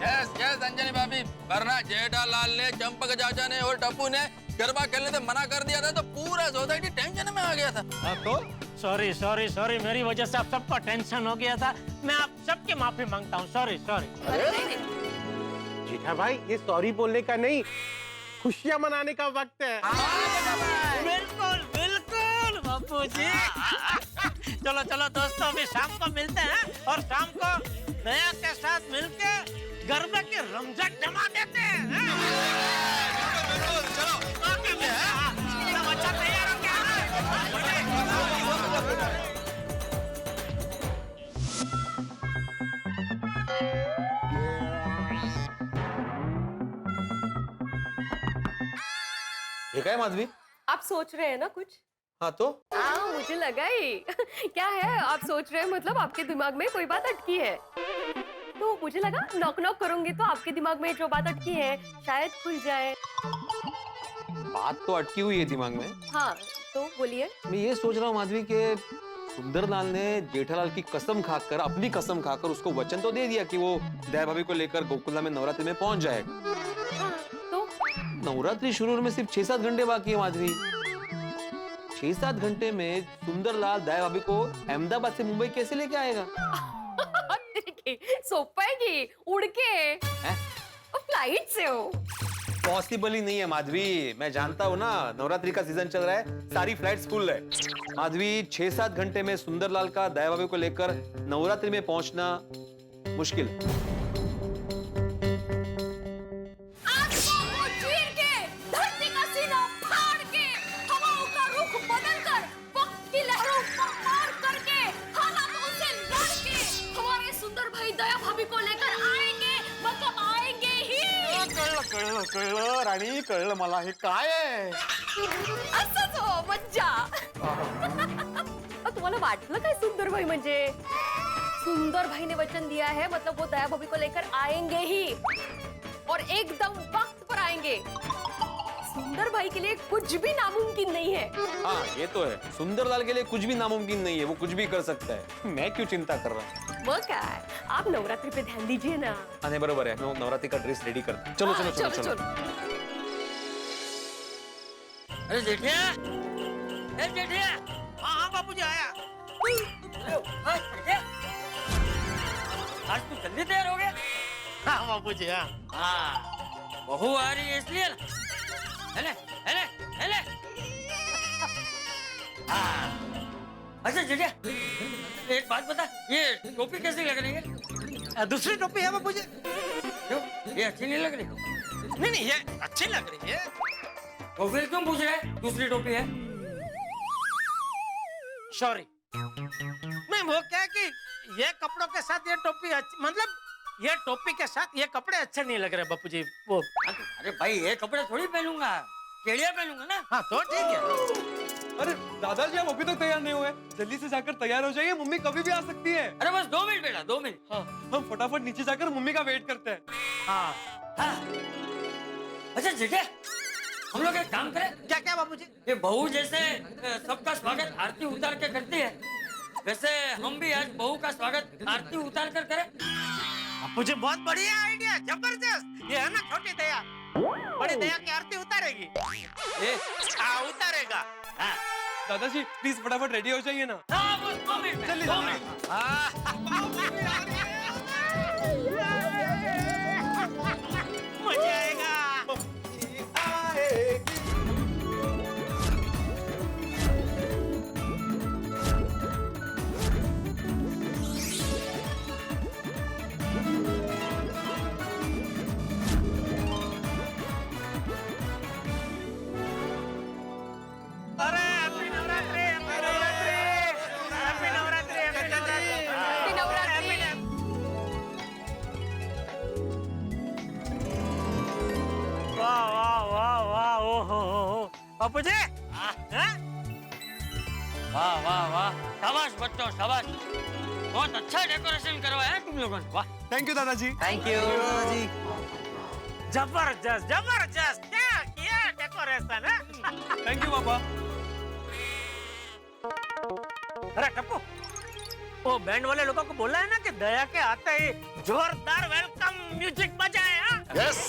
यस यस अंजलि भाभी, वरना जेठालाल ने, चंपक चाचा ने और टप्पू ने गरबा खेलने से मना कर दिया था तो पूरा सोसाइटी टेंशन में आ गया था। तो सॉरी सॉरी सॉरी, मेरी वजह से आप सबको टेंशन हो गया था। मैं आप सबकी माफी मांगता हूँ। Sorry sorry. जेठा भाई ये सॉरी बोलने का नहीं, खुशियां मनाने का वक्त है। बिल्कुल बिल्कुल बापू जी। चलो चलो दोस्तों, अभी शाम को मिलते हैं और शाम को दया के साथ मिलके गरबा की रमझट जमा देते हैं। चलो सब अच्छा तैयार हो गया ये क्या है माधवी? आप सोच रहे हैं ना कुछ? हाँ तो हाँ मुझे लगा ही। क्या है आप सोच रहे हैं, मतलब आपके दिमाग में कोई बात अटकी है। तो मुझे लगा नॉक नॉक करूंगी तो आपके दिमाग में जो बात अटकी है शायद खुल जाए। बात तो अटकी हुई है दिमाग में। हाँ तो बोलिए। मैं ये सोच रहा हूँ माधवी के सुंदरलाल ने जेठालाल की कसम खाकर, अपनी कसम खाकर उसको वचन तो दे दिया कि वो दया भाभी को लेकर गोकुलधाम में नवरात्रि में पहुंच जाएगा। तो नवरात्रि शुरू होने में सिर्फ 6-7 घंटे बाकी है माधवी। 6-7 घंटे में सुंदरलाल दया भाभी को अहमदाबाद से मुंबई कैसे लेके आएगा? सोपा है कि उड़ के फ्लाइट से हो। पॉसिबल ही नहीं है माधवी। मैं जानता हूँ ना, नवरात्रि का सीजन चल रहा है, सारी फ्लाइट्स फुल है। माधवी 6-7 घंटे में सुंदरलाल का दया भाभी को लेकर नवरात्रि में पहुंचना मुश्किल है। दया भाभी को लेकर आएंगे, मतलब आएंगे ही। कळलं कळलं राणी, कळलं मला हे काय आहे। असंच हो मज्जा। तुम्हाला वाटलं काय सुंदर भाई म्हणजे सुंदर भाई ने वचन दिया है, मतलब वो दया भाभी को लेकर आएंगे ही, और एकदम वक्त पर आएंगे। सुंदर भाई के लिए कुछ भी नामुमकिन नहीं है। हाँ ये तो है, सुंदरलाल के लिए कुछ भी नामुमकिन नहीं है, वो कुछ भी कर सकता है। मैं क्यों चिंता कर रहा हूँ? वो क्या है, आप नवरात्रि पे ध्यान दीजिए ना। हाँ बरोबर है, मैं नवरात्रि का ड्रेस रेडी करता हूँ। चलो हाँ, चलो चलो चलो। अरे जेठिया, ए जेठिया। हाँ हाँ बाबूजी आया। हाँ, जेठिया। आज तू जल्दी तैयार हो गया? हाँ बाबूजी हाँ। हाँ, बहू आ रही है इसलिए ना। हेले, हेले, हेले। हाँ। अच्छा जेठिया, एक बात बता, ये टोपी कैसी लग रही है? दूसरी टोपी है बाबूजी। क्यों? ये अच्छी नहीं लग रही? नहीं नहीं, ये अच्छी लग रही है। तो फिर क्यों पूछ रहे हैं? दूसरी टोपी है। सॉरी, नहीं वो क्या है कि ये कपड़ों के साथ ये टोपी मतलब ये टोपी के साथ ये कपड़े अच्छे नहीं लग रहे बापूजी। वो अरे भाई ये कपड़े थोड़ी पहनूंगा, केड़िया पहनूंगा ना। हाँ तो ठीक है। अरे दादाजी हम अभी तक तैयार नहीं हुए, जल्दी से जाकर तैयार हो जाइए, मम्मी कभी भी आ सकती है। अरे बस 2 मिनट बेटा, 2 मिनट। हाँ हम फटाफट नीचे जाकर मम्मी का वेट करते हैं। हाँ हाँ। अच्छा जेठिया, हम लोग एक काम करें? क्या क्या बाबूजी? ये बहू जैसे सबका स्वागत आरती उतार के करती है, वैसे हम भी आज बहू का स्वागत आरती उतार कर करें। मुझे बहुत बढ़िया आइडिया, जबरदस्त। ये है ना छोटी दया, बड़ी दया की आरती उतारेगी। हाँ उतारेगा। हाँ। दादाजी प्लीज फटाफट रेडी हो जाइए ना। हाँ बस 2 मिनट। जल्दी 2 मिनट। मजा आएगा। अरे happy Navratri, happy Navratri, happy Navratri, happy Navratri, happy Navratri. वाह वाह वाह वाह, ओ हो बापू जी। वाह वाह वाह, शाबाश बच्चों शाबाश, बहुत अच्छा डेकोरेशन करवाया है तुम लोगों ने। वाह, थैंक यू दादाजी। थैंक यू दादाजी। जबरदस्त जबरदस्त, क्या किया डेकोरेशन है। थैंक यू पापा। अरे टप्पू, वो बैंड वाले लोगों को बोला है ना कि दया के आते ही जोरदार वेलकम म्यूजिक बजाए। यस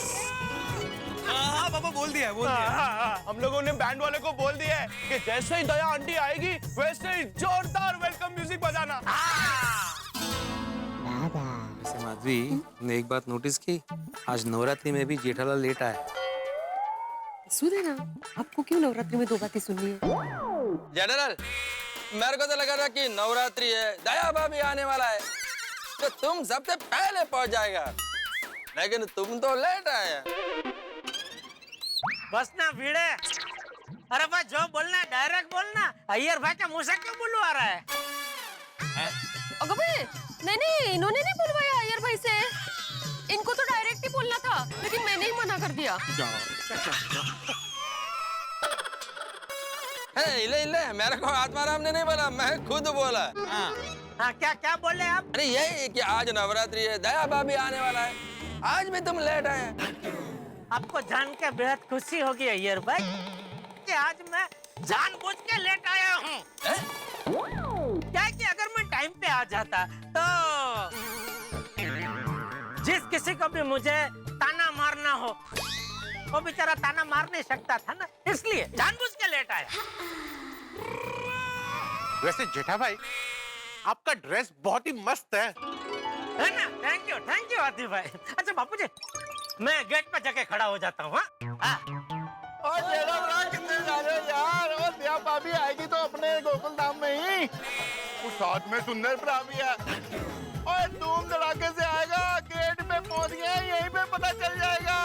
हाँ पापा बोल दिया है, बोल दिया है। हम लोगों ने बैंड वाले को बोल दिया है कि जैसे ही दया आंटी आएगी वैसे ही जोरदार वेलकम म्यूजिक बजाना। वैसे माधवी ने एक बात नोटिस की, आज नवरात्रि में भी जेठालाल लेट आया। सुने ना, आपको क्यों नवरात्रि में 2 बातें सुननी है? जनरल, मेरे को तो लगा था कि नवरात्रि है, दया भाभी आने वाला है तो तुम सबसे पहले पहुंच जाएगा, लेकिन तुम तो लेट आए। बस ना भिड़े। अरे भाई जो बोलना है डायरेक्ट बोलना, अय्यर भाई के मुंह से क्यों बुलवा रहा है? अगं बे, नहीं इन्होंने नहीं बुलवाया अय्यर भाई से, इनको तो डायरेक्ट ही बोलना था, लेकिन मैंने ही मना कर दिया। इले मेरे को आत्माराम ने नहीं बोला, मैं खुद बोला। हाँ क्या क्या बोले आप? अरे यही कि आज नवरात्रि है, दया भाभी आने वाला है, आज भी तुम लेट आए। आपको जान के बेहद खुशी होगी अय्यर भाई कि आज मैं जानबूझ के लेट आया हूँ। क्या है कि अगर मैं टाइम पे आ जाता तो जिस किसी को भी मुझे ताना मारना हो वो बेचारा ताना मार नहीं सकता था ना, इसलिए जानबूझ के लेट आया। वैसे जेठा भाई आपका ड्रेस बहुत ही मस्त है ना? थैंक यू आदित्य भाई। अच्छा बापू जी, मैं गेट पर जाके खड़ा हो जाता हूँ। और कितने जा रहे हो यार? और दया भाभी आएगी तो अपने गोकुल धाम में ही, उस साथ में सुंदर भरा भी है और धूम धड़ाके से आएगा। गेट पे पहुंच गए, यहीं पे पता चल जाएगा।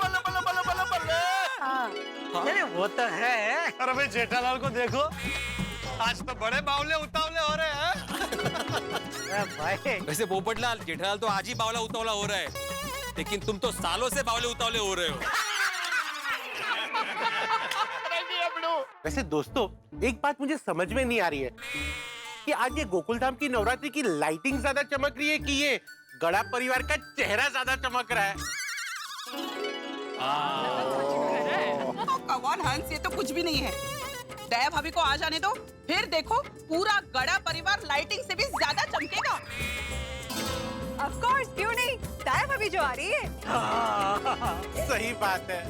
बल्ले बल्ले बल्ले बल्ले बल्ले। नहीं वो तो है। अरे भाई जेठालाल को देखो, आज तो बड़े बावले उतावले हो रहे हैं। भाई वैसे पोपटलाल, जेठालाल तो आज ही बावला उतावला हो रहा है, लेकिन तुम तो सालों से बावले उतावले हो रहे हो। वैसे दोस्तों एक बात मुझे समझ में नहीं आ रही है कि आज ये गोकुलधाम की नवरात्रि की लाइटिंग ज्यादा चमक रही है कि ये गड़ा परिवार का चेहरा ज्यादा चमक रहा है? कम ऑन हंस, ये तो कुछ भी नहीं है। दया भाभी को आ जाने दो, फिर देखो पूरा गड़ा परिवार लाइटिंग से भी ज्यादा चमकेगा। ऑफ कोर्स, क्यों नहीं, दया भाभी जो आ रही है। सही बात है।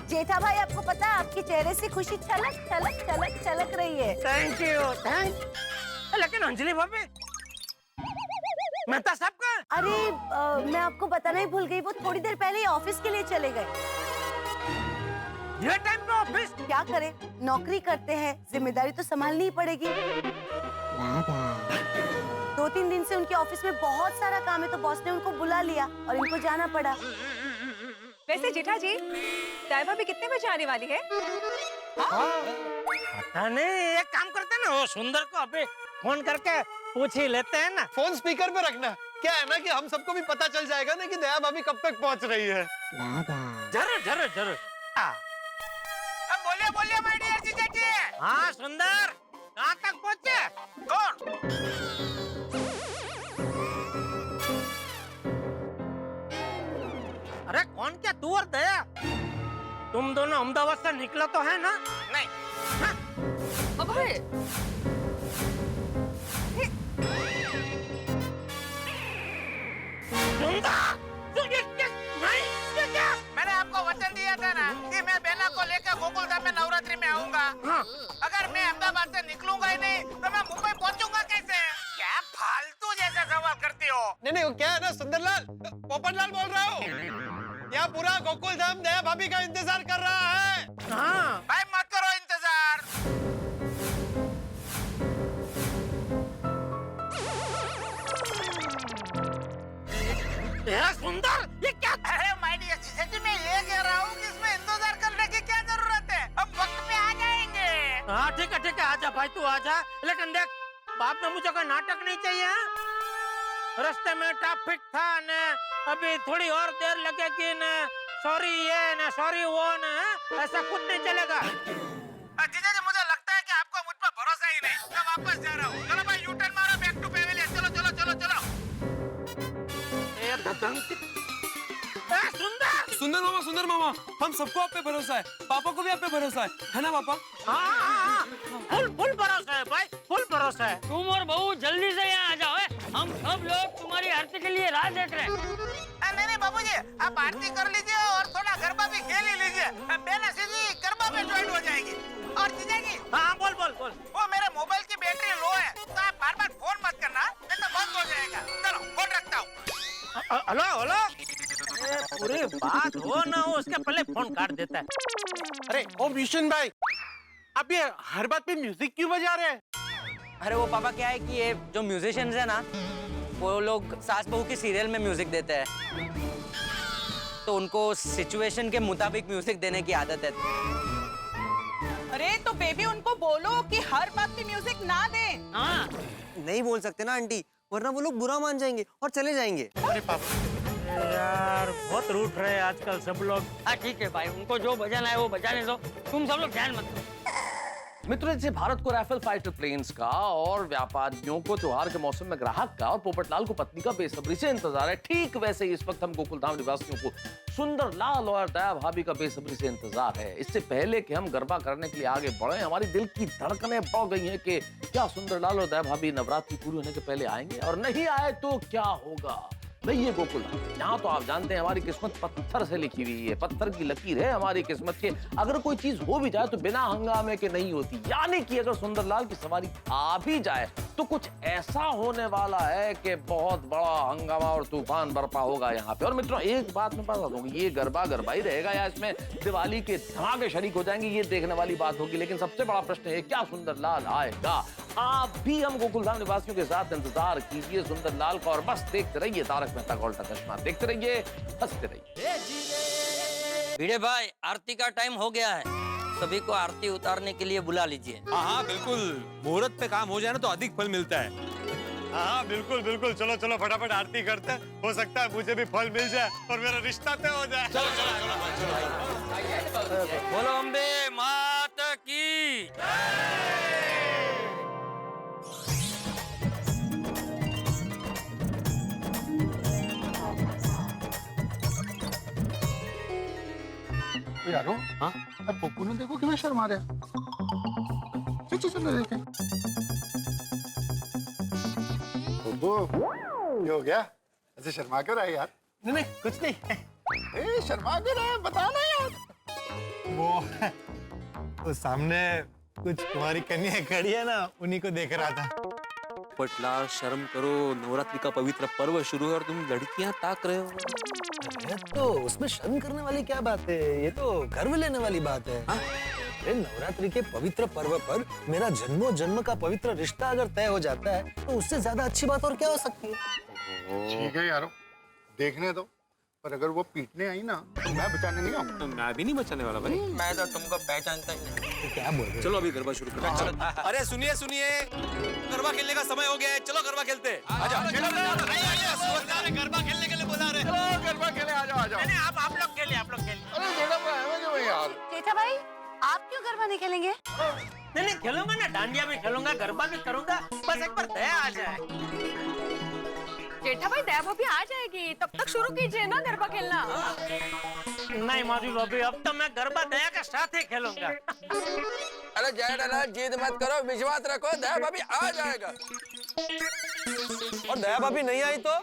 जेठा भाई, आपको पता है आपके चेहरे से खुशी छलक छलक छलक छलक रही है। थैंक यू, लेकिन अंजलि भाभी, मेहता साहब का? अरे मैं आपको बताना ही भूल गई, वो थोड़ी देर पहले ही ऑफिस के लिए चले गए। ये टाइम पे ऑफिस? क्या करें, नौकरी करते हैं, जिम्मेदारी तो संभालनी ही पड़ेगी। 2-3 दिन से उनके ऑफिस में बहुत सारा काम है, तो बॉस ने उनको बुला लिया और इनको जाना पड़ा। वैसे जेठा जी, दया भाभी कितने बजे आने वाली है? पता नहीं, एक काम करते हैं ना, वो सुंदर को अभी फोन करके पूछ ही लेते हैं ना। फोन स्पीकर पे रखना। क्या है ना कि हम सबको भी पता चल जाएगा ना कि दया भाभी कब तक पहुंच रही है। जरूर जरूर जरूर। अब बोलिए बोलिए माय डियर जीजा जी। हाँ सुंदर, कहाँ तक पहुँचे? कौन? अरे कौन क्या, तू और दया? तुम दोनों अहमदाबाद से निकला तो है ना? नहीं। हाँ? अभय, मैंने आपको वचन दिया था ना कि मैं बेला को लेकर गोकुलधाम में नवरात्रि में आऊंगा। अगर मैं अहमदाबाद से निकलूंगा ही नहीं तो मैं मुंबई पहुंचूंगा कैसे? क्या फालतू जैसे सवाल करती हो? नहीं, वो क्या है ना सुंदरलाल, पोपटलाल बोल रहा हूँ। यहाँ पूरा गोकुलधाम दया भाभी का इंतजार कर रहा है। हाँ। भाई मत करो इंतजार। सुंदर, ये क्या? अरे माय डियर जीजा जी, मैं ये कह रहा हूँ कि इसमें इंतजार करने की क्या जरूरत है, हम वक्त पे आ जाएंगे। हाँ ठीक है, आजा भाई, तू आजा। लेकिन देख, बाप में मुझे कोई नाटक नहीं चाहिए। रास्ते में ट्रैफिक था न, अभी थोड़ी और देर लगेगी न, सॉरी ये न, सॉरी वो न, ऐसा कुछ नहीं चलेगा। जीजा जी, मुझे लगता है कि आपको मुझ पर भरोसा ही नहीं। मैं वापस जा रहा हूँ। चलो भाई, यू टर्न मारो, बैक टू पेविलियन। चलो चलो चलो चलो। सुंदर मामा, हम सबको आप पे भरोसा है, पापा को भी आप पे भरोसा है ना पापा? हाँ, फुल भरोसा है भाई, फुल भरोसा है। तुम और बहू जल्दी से यहाँ आ जाओ। हम सब लोग तुम्हारी आरती के लिए राह देख रहे हैं। नहीं बाबूजी, आप आरती कर लीजिए और थोड़ा गरबा भी खेल ही लीजिए। बेला सीधी गरबा में ज्वाइन हो जाएगी। और जीजा जी, हाँ बोल। वो मेरे मोबाइल की बैटरी लो है, तो आप बार-बार फोन मत करना, नहीं तो बंद हो जाएगा। चलो फोन रखता हूँ। हेलो, पूरी बात हो ना हो उसके पहले फोन काट देता है। अरे ओ भीषण भाई, आप ये हर बात पे म्यूजिक क्यों बजा रहे हैं? अरे वो पापा, क्या है कि ये जो म्यूजिशियंस है ना, वो लोग सास बहू की सीरियल में म्यूजिक देते हैं, तो उनको सिचुएशन के मुताबिक म्यूजिक देने की आदत है। अरे तो बेबी, उनको बोलो कि हर बात पे म्यूजिक ना दें। हाँ। नहीं बोल सकते ना आंटी, वरना वो लोग बुरा मान जाएंगे और चले जाएंगे। अरे पापा यार, बहुत रूठ रहे हैं आजकल सब लोग। हाँ ठीक है भाई, उनको जो बजाना है वो बजाने दो, तुम सब लोग ध्यान मत दो। मित्रों, जैसे भारत को राफेल फाइटर प्लेन्स का और व्यापारियों को त्योहार के मौसम में ग्राहक का और पोपटलाल को पत्नी का बेसब्री से इंतजार है, ठीक वैसे ही इस वक्त हम गोकुलधाम निवासियों को सुंदर लाल और दया भाभी का बेसब्री से इंतजार है। इससे पहले कि हम गरबा करने के लिए आगे बढ़े, हमारी दिल की धड़कनें बढ़ गई हैं कि क्या सुंदर लाल और दया भाभी नवरात्रि पूरी होने के पहले आएंगे, और नहीं आए तो क्या होगा। नहीं, ये गोकुल, यहाँ तो आप जानते हैं हमारी किस्मत पत्थर से लिखी हुई है, पत्थर की लकीर है हमारी किस्मत के। अगर कोई चीज हो भी जाए तो बिना हंगामे के नहीं होती, यानी कि अगर सुंदरलाल की सवारी आ भी जाए तो कुछ ऐसा होने वाला है कि बहुत बड़ा हंगामा और तूफान बरपा होगा यहाँ पे। और मित्रों, एक बात मैं बता दूंगी, ये गरबा ही रहेगा या इसमें दिवाली के धमाके शरीक हो जाएंगे, ये देखने वाली बात होगी। लेकिन सबसे बड़ा प्रश्न है, क्या सुंदरलाल आएगा? आप भी हम गोकुलधाम निवासियों के साथ इंतजार कीजिए सुंदरलाल का, और बस देखते रहिए तारक मेहता का उल्टा चश्मा, देखते रहिए, हंसते रहिए। भिड़े भाई, आरती का टाइम हो गया है, सभी को आरती उतारने के लिए बुला लीजिए। हाँ बिल्कुल, मुहूर्त पे काम हो जाए ना तो अधिक फल मिलता है। हाँ बिल्कुल बिल्कुल, चलो चलो फटाफट आरती करते हैं, हो सकता है मुझे भी फल मिल जाए और मेरा रिश्ता तय हो जाए। चलो बोलो अम्बे माता की। यारो हाँ अब पप्पू ने देखो कितना शर्मा रहा है। चलो चलो देखें। पप्पू ये हो गया ऐसे शर्मा क्यों रहा है यार? नहीं नहीं कुछ नहीं। ए शर्मा क्यों रहा है बताना यार। वो सामने कुछ तुम्हारी कन्या खड़ी है ना, उन्हीं को देख रहा था। पोपटलाल शर्म करो, नवरात्रि का पवित्र पर्व शुरू है और तुम लड़कियां ताक रहे हो। अरे तो उसमें शर्म करने वाली क्या बात है, ये तो गर्व लेने वाली बात है। अरे नवरात्रि के पवित्र पर्व पर मेरा जन्मों जन्म का पवित्र रिश्ता अगर तय हो जाता है तो उससे ज्यादा अच्छी बात और क्या हो सकती है। ठीक है यारो देखने दो, पर अगर वो पीटने आई ना तो मैं बचाने नहीं आऊंगा। तो मैं भी नहीं बचाने वाला भाई। मैं तो तुमको पहचानता ही नहीं। तो क्या बोल रहे हो? चलो अभी गरबा शुरू करो। चलो। अरे सुनिए सुनिए, गरबा खेलने का समय हो गया है, चलो गरबा खेलते हैं। आजा। गरबा खेलने के लिए बुला रहे। चलो गरबा खेले आ जाओ आ जाओ। नहीं आप लोग खेलिए, आप लोग खेलिए। अरे जेठा भाई यार। जेठा भाई आप क्यों गरबा नहीं खेलेंगे? नहीं खेलूंगा ना, डांडिया भी खेलूंगा, गरबा भी करूंगा, बस एक बार दया आ जाए। जेठा भाई दया भाभी आ जाएगी, तब तक शुरू कीजिए ना गरबा खेलना। नहीं माधवी भाभी, अब तो मैं गरबा दया के साथ ही खेलूंगा। अरे जेठालाल जिद मत करो, विश्वास रखो, दया भाभी आ जाएगा। और दया भाभी नहीं आई तो?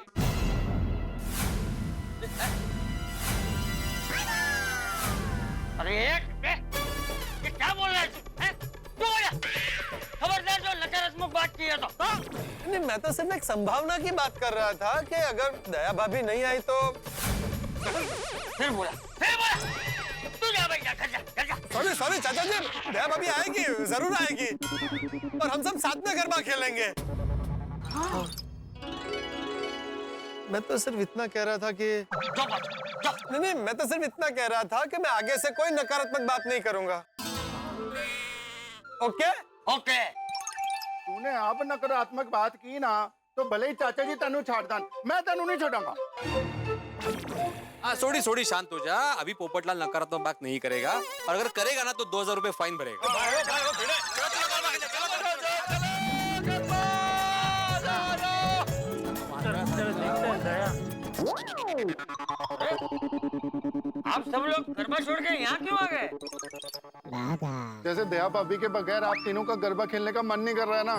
अरे ये क्या बोल रहा है तू? खबरदार जो नकारात्मक बात की है तो। नहीं मैं तो सिर्फ एक संभावना की बात कर रहा था कि अगर दया भाभी नहीं आई तो। फिर बोला तू जा भाई, जा घर जा। सॉरी सॉरी चाचा जी, दया भाभी आएगी, जरूर आएगी और हम सब साथ में गरबा खेलेंगे। हाँ। मैं तो सिर्फ इतना कह रहा था कि नहीं मैं तो सिर्फ इतना कह रहा था कि मैं आगे से कोई नकारात्मक बात नहीं करूंगा। Okay okay. तूने अब नकारात्मक बात की ना तो भले ही चाचा जी तेनू छाड़ दन, मैं तेनू नहीं छोड़ूंगा। सोड़ी सोड़ी शांत हो जा, अभी पोपटलाल नकारात्मक बात नहीं करेगा और अगर करेगा ना तो 2000 रुपए फाइन भरेगा। आप सब लोग गरबा छोड़ के यहाँ क्यों आ गए? जैसे दया भाभी के बगैर आप तीनों का गरबा खेलने का मन नहीं कर रहा है ना,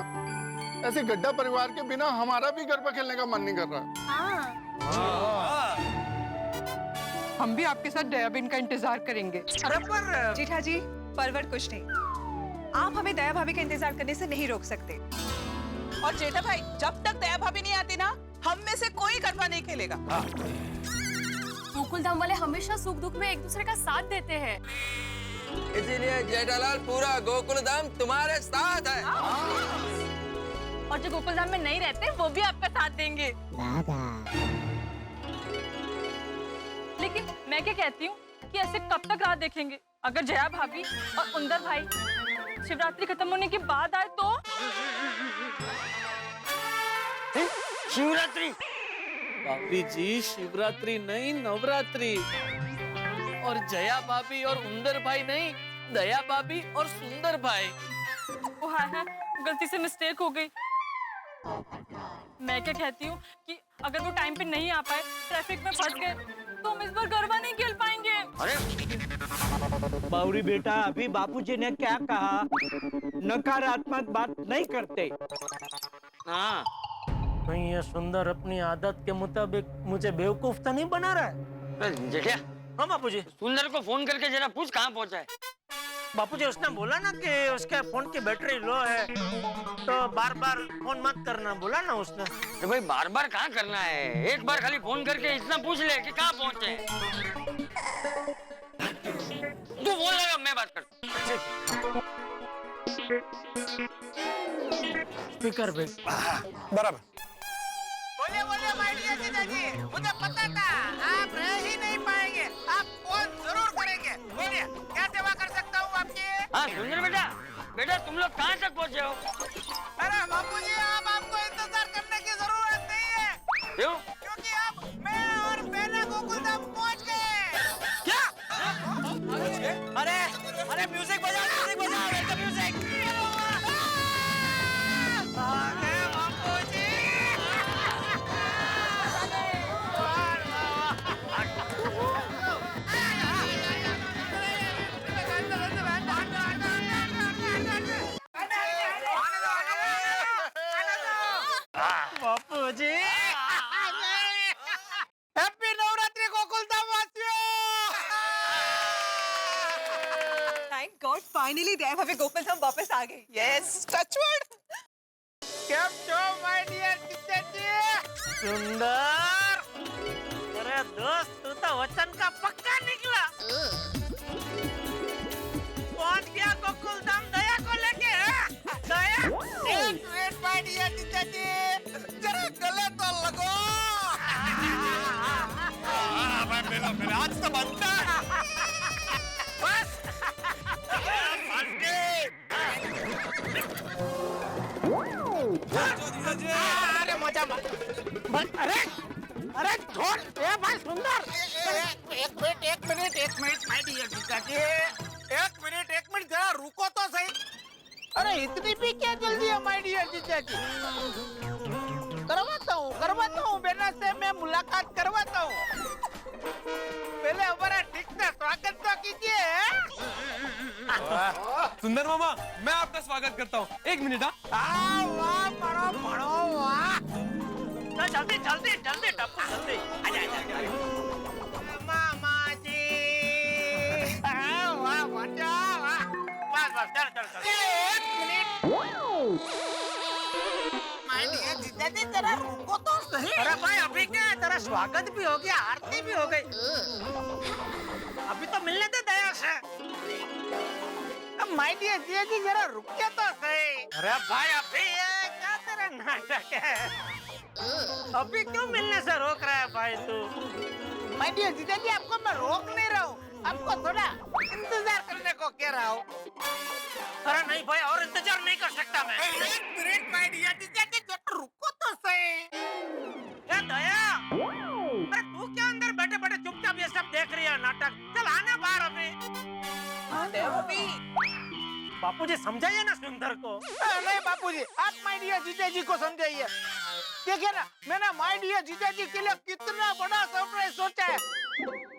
ऐसे गड्ढा परिवार के बिना हमारा भी गरबा खेलने का मन नहीं कर रहा है। हम भी आपके साथ दयाबीन का इंतजार करेंगे। अरे पर जेठा जी परवर कुछ नहीं, आप हमें दया भाभी का इंतजार करने से नहीं रोक सकते। और जेठा भाई जब तक दया भाभी नहीं आती ना, हम में से कोई गरबा नहीं खेलेगा। गोकुल धाम वाले हमेशा सुख दुख में एक दूसरे का साथ देते हैं, इसीलिए जेठालाल पूरा गोकुल धाम तुम्हारे साथ है। और जो गोकुल धाम में नहीं रहते वो भी आपका साथ देंगे। लेकिन मैं क्या कहती हूँ कि ऐसे कब तक राह देखेंगे? अगर जया भाभी और उंदर भाई शिवरात्रि खत्म होने के बाद आए तो? शिवरात्रि? भाभी जी शिवरात्रि नहीं, नवरात्रि। और जया भाभी और उंदर भाई नहीं, दया भाभी और सुंदर भाई। ओ हाँ, गलती से मिस्टेक हो गई। मैं क्या कहती हूँ कि अगर वो टाइम पे नहीं आ पाए, ट्रैफिक में फंस गए, तो हम इस बार गरबा नहीं खेल पाएंगे। अरे बावरी बेटा, अभी बापूजी ने क्या कहा? नकारात्मक बात नहीं करते। हाँ कहीं ये सुंदर अपनी आदत के मुताबिक मुझे बेवकूफ तो नहीं बना रहा है? जेठिया, हाँ बापूजी। सुंदर को फोन करके जरा पूछ कहाँ पहुँचा है। बापूजी उसने बोला ना कि उसके फोन की बैटरी लो है, तो बार बार फोन मत करना बोला ना उसने। अरे भाई बार बार कहाँ करना है, एक बार खाली फोन करके इतना पूछ ले कि कहाँ पहुँचे। तू बोल रहा, मैं बात करता। स्पीकर पे बराबर। बोलिए बोलिए माय डियर जीजा जी, मुझे पता था आप रह ही नहीं पाएंगे, आप फोन जरूर करेंगे। बोलिए क्या सेवा कर सकता हूँ आपकी? हाँ सुंदर बेटा, बेटा तुम लोग कहाँ तक पहुँचे हो? अरे बापूजी अब आपको इंतजार करने की जरूरत नहीं है। क्यों? क्योंकि अब मैं और बेना गोकुल धाम पहुँच गए। क्या? अरे अरे म्यूजिक बजाओ, म्यूजिक बजाओ, वेलकम म्यूजिक। फाइनली दया भाभी गोकुल धाम वापस आ गई। Yes, touchwood. કેમ છો માય ડિયર ટીચર सुंदर, अरे दोस्त तू तो वचन का पक्का निकला। पहुंच गया गोकुल धाम दया को लेके। दया, एक मिनट माय डियर टीचर जी, जरा गले तो लगो। मेरा आज तो बनता है। बस अरे मजा अरे छोड़ ए भाई सुंदर, एक मिनट माय डियर पिताजी, एक मिनट जरा रुको तो सही। अरे इतनी भी क्या जल्दी है माय डियर पिताजी? करवाता हूँ बेटा से मैं मुलाकात करवाता हूँ। पहले हमारा ठीक से स्वागत तो कीजिए। सुंदर मामा, मैं आपका स्वागत करता हूँ। एक मिनट। वाह, पढ़ो वाह। जल्दी टप्पू जल्दी आजा। मामा जी, वाह मजा, बस चल। एक मिनट माय डियर जीजाजी, जरा रुको तो सही। अरे भाई अभी क्या है, तेरा स्वागत भी हो गया, आरती भी हो गई, अभी तो मिलने दे दया से। माय डियर जीजाजी जरा रुकिए तो सही। अरे भाई अभी ये क्या तेरा नाटक है, अभी क्यों मिलने से रोक रहा है भाई तू? माय डियर जीजाजी आपको मैं रोक नहीं रहा हूँ, आपको थोड़ा इंतजार करने को कह रहा हूँ। अरे नहीं भाई, और इंतजार नहीं कर सकता मैं। एक मिनट माय डियर जीजाजी, जरा रुको तो सही। दया, अरे तू क्या अंदर बैठे बैठे चुपचाप ये सब देख रही है नाटक? चल आना बाहर अभी। बापूजी समझाइए ना सुंदर को। नहीं बापूजी, आप माय डियर जीजाजी को समझाइए। देखिए ना, मैंने माय डियर जीजाजी के लिए कितना बड़ा सरप्राइज सोचा है।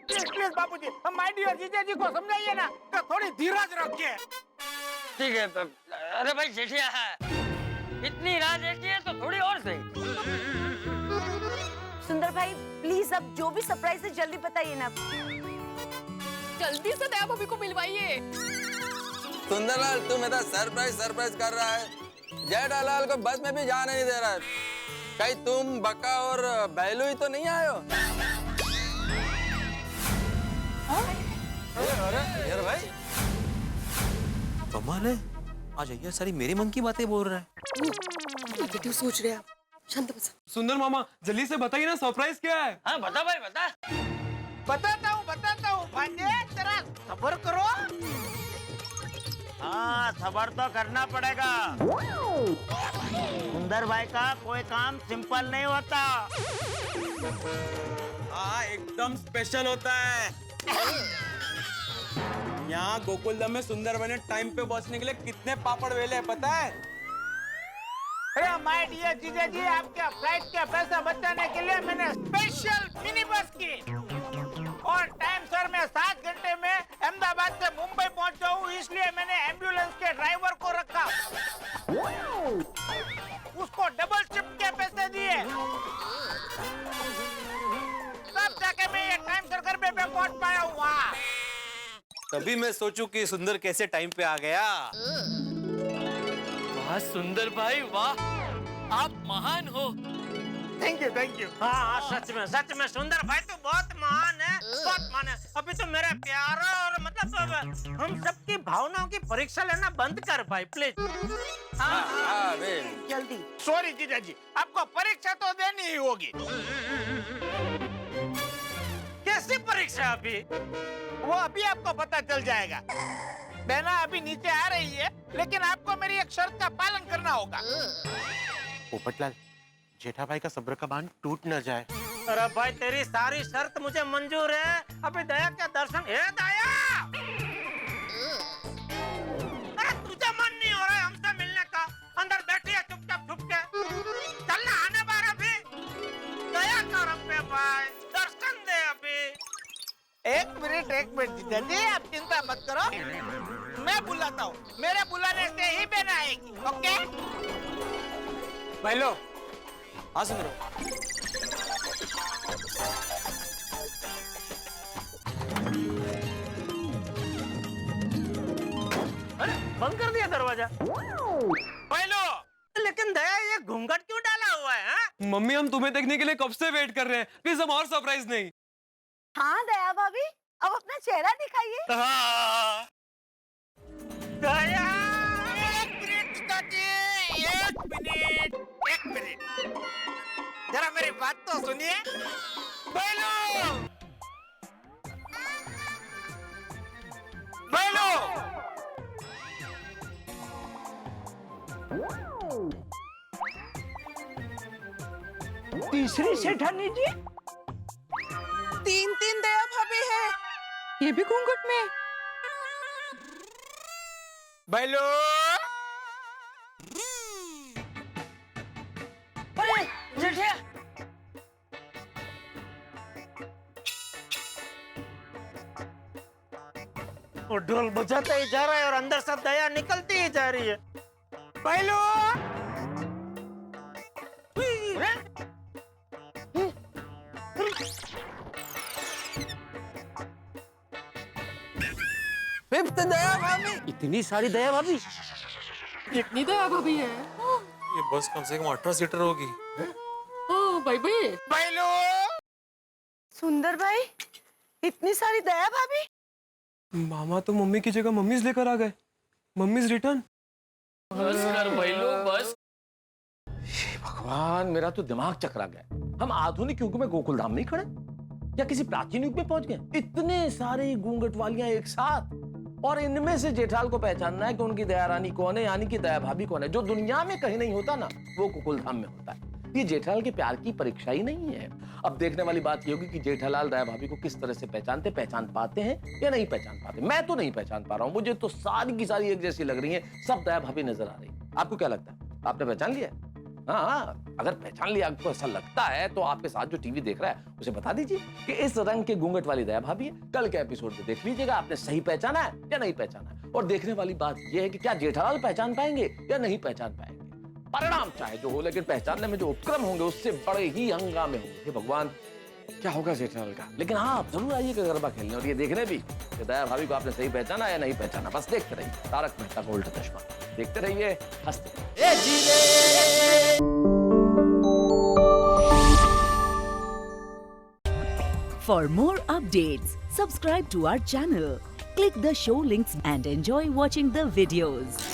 प्लीज बापूजी, हम माय डियर जीजाजी को समझाइए ना, तो थोड़ी धीरज रखिए। ठीक है। अरे भाई जेठिया है, इतनी राह देखी है तो थोड़ी और सही। सुंदर भाई प्लीज अब जो भी सरप्राइज है जल्दी बताइए ना। जल्दी से दया भाभी को मिलवाइए। सुंदरलाल, तू मेरा सरप्राइज कर रहा है। जेठालाल को बस में भी जाने नहीं दे रहा है। कहीं तुम बक्का और बैलू ही तो नहीं आए हो? अरे भाई कमाल है, आज अय्यर सारी मेरे मन की बातें बोल रहा है। क्यों सोच रहे आप? शांत बसा। सुंदर मामा, जल्दी से बताइए ना सरप्राइज क्या है? हाँ बता भाई बता। बताता हूँ भांजे, जरा सब्र करो। हाँ सब्र तो करना पड़ेगा। सुंदर भाई का कोई काम सिंपल नहीं होता। हाँ एकदम स्पेशल होता है। यहाँ गोकुलधाम में सुंदर भाई ने टाइम पे पहुँचने के लिए कितने पापड़ वेले हैं पता है? अरे माय डियर जीजाजी, आपके फ्लाइट के पैसा बचाने के लिए मैंने स्पेशल मिनी बस की और टाइम सर में 7 घंटे में अहमदाबाद से मुंबई पहुंच जाऊं, इसलिए मैंने एम्बुलेंस के ड्राइवर को रखा, उसको डबल शिफ्ट के पैसे दिए, तब जाके मैं ये टाइम सर घर पे पहुंच पाया हूँ वहाँ। तभी मैं सोचूं कि सुंदर कैसे टाइम पे आ गया। वाह सुंदर भाई वाह, आप महान हो। Thank you. हाँ सच में सुंदर भाई तो बहुत महान है, बहुत महान है। अभी तो मेरा प्यारा और मतलब हम सबकी भावनाओं की परीक्षा लेना बंद कर भाई प्लीज। हाँ जल्दी। सॉरी जीजाजी, आपको परीक्षा तो देनी ही होगी। कैसी परीक्षा? अभी वो अभी आपको पता चल जाएगा। बहना अभी नीचे आ रही है, लेकिन आपको मेरी एक शर्त का पालन करना होगा। पोपटलाल, जेठा भाई का सब्र का बांध टूट न जाए। अरे भाई तेरी सारी शर्त मुझे मंजूर है। अभी दया के दर्शन है। दया, अरे तुझे मन नहीं हो रहा है हमसे मिलने का? अंदर बैठी है चुपचाप छुप के। चलना आने बार अभी। दया कर अपने भाई, दर्शन दे अभी। एक मिनट जीजाजी, आप चिंता मत करो, मैं बुलाता हूँ। मेरे बुलाने से ही बहना आएगी। ओके भाई लो। हाँ सुंदर। अरे बंद कर दिया दरवाजा। पहलो, लेकिन दया ये घूंघट क्यों डाला हुआ है? हाँ? मम्मी हम तुम्हें देखने के लिए कब से वेट कर रहे हैं, प्लीज हम और सरप्राइज नहीं। हाँ दया भाभी, अब अपना चेहरा दिखाइए। हाँ। दया, एक मिनट दादी, एक मिनट। जरा मेरी बात तो सुनिए। पहलो, पहलो। तीसरी सेठानी जी, तीन तीन दया भाभी है, ये भी घूंघट में। बैलो, अरे जेठिया, वो ढोल बजाता ही जा रहा है और अंदर से दया निकलती ही जा रही है। बैलो, फिफ्थ दया भाभी। इतनी सारी दया भाभी? कितनी दया भाभी है? ये बस कम से कम 18 सीटर होगी। भाई भाई। बैलो, सुंदर भाई, इतनी सारी दया भाभी? मामा तो मम्मी की जगह मम्मीज लेकर आ गए। Mummies return. बस कर भाई लो, बस। भगवान, मेरा तो दिमाग चकरा गया। हम आधुनिक युग में गोकुल धाम नहीं खड़े या किसी प्राचीन युग में पहुंच गए? इतने सारे घूंघट वालियां एक साथ, और इनमें से जेठाल को पहचानना है कि उनकी दया रानी कौन है, यानी कि दया भाभी कौन है। जो दुनिया में कहीं नहीं होता ना, वो गोकुल धाम में होता है। ये जेठालाल के प्यार की परीक्षा ही नहीं है। अब देखने वाली बात ये होगी कि जेठालाल दया भाभी को किस तरह से पहचान पाते हैं या नहीं पहचान पाते। मैं तो नहीं पहचान पा रहा हूं, मुझे तो सारी की सारी एक जैसी लग रही है, सब दया भाभी नजर आ रही है। आपको क्या लगता है, आपने पहचान लिया? हाँ, अगर पहचान लिया, आपको ऐसा लगता है तो आपके साथ जो टीवी देख रहा है उसे बता दीजिए कि इस रंग के घूंघट वाली दया भाभी है। कल के एपिसोड में देख लीजिएगा आपने सही पहचाना है या नहीं पहचाना है। और देखने वाली बात यह है कि क्या जेठालाल पहचान पाएंगे या नहीं पहचान पाएंगे। परिणाम चाहे जो हो, लेकिन पहचानने में जो उपक्रम होंगे उससे बड़े ही हंगामे होंगे। भगवान, क्या होगा जेठालाल का। लेकिन हाँ, आप जरूर आइएगा गरबा खेलने और ये देखने भी कि दया भाभी को आपने सही पहचाना या नहीं पहचाना। बस देखते रहिए तारक मेहता का उल्टा चश्मा, देखते रहिए, हंसते रहिए। For more updates, subscribe to our channel, click the show links and enjoy watching the videos.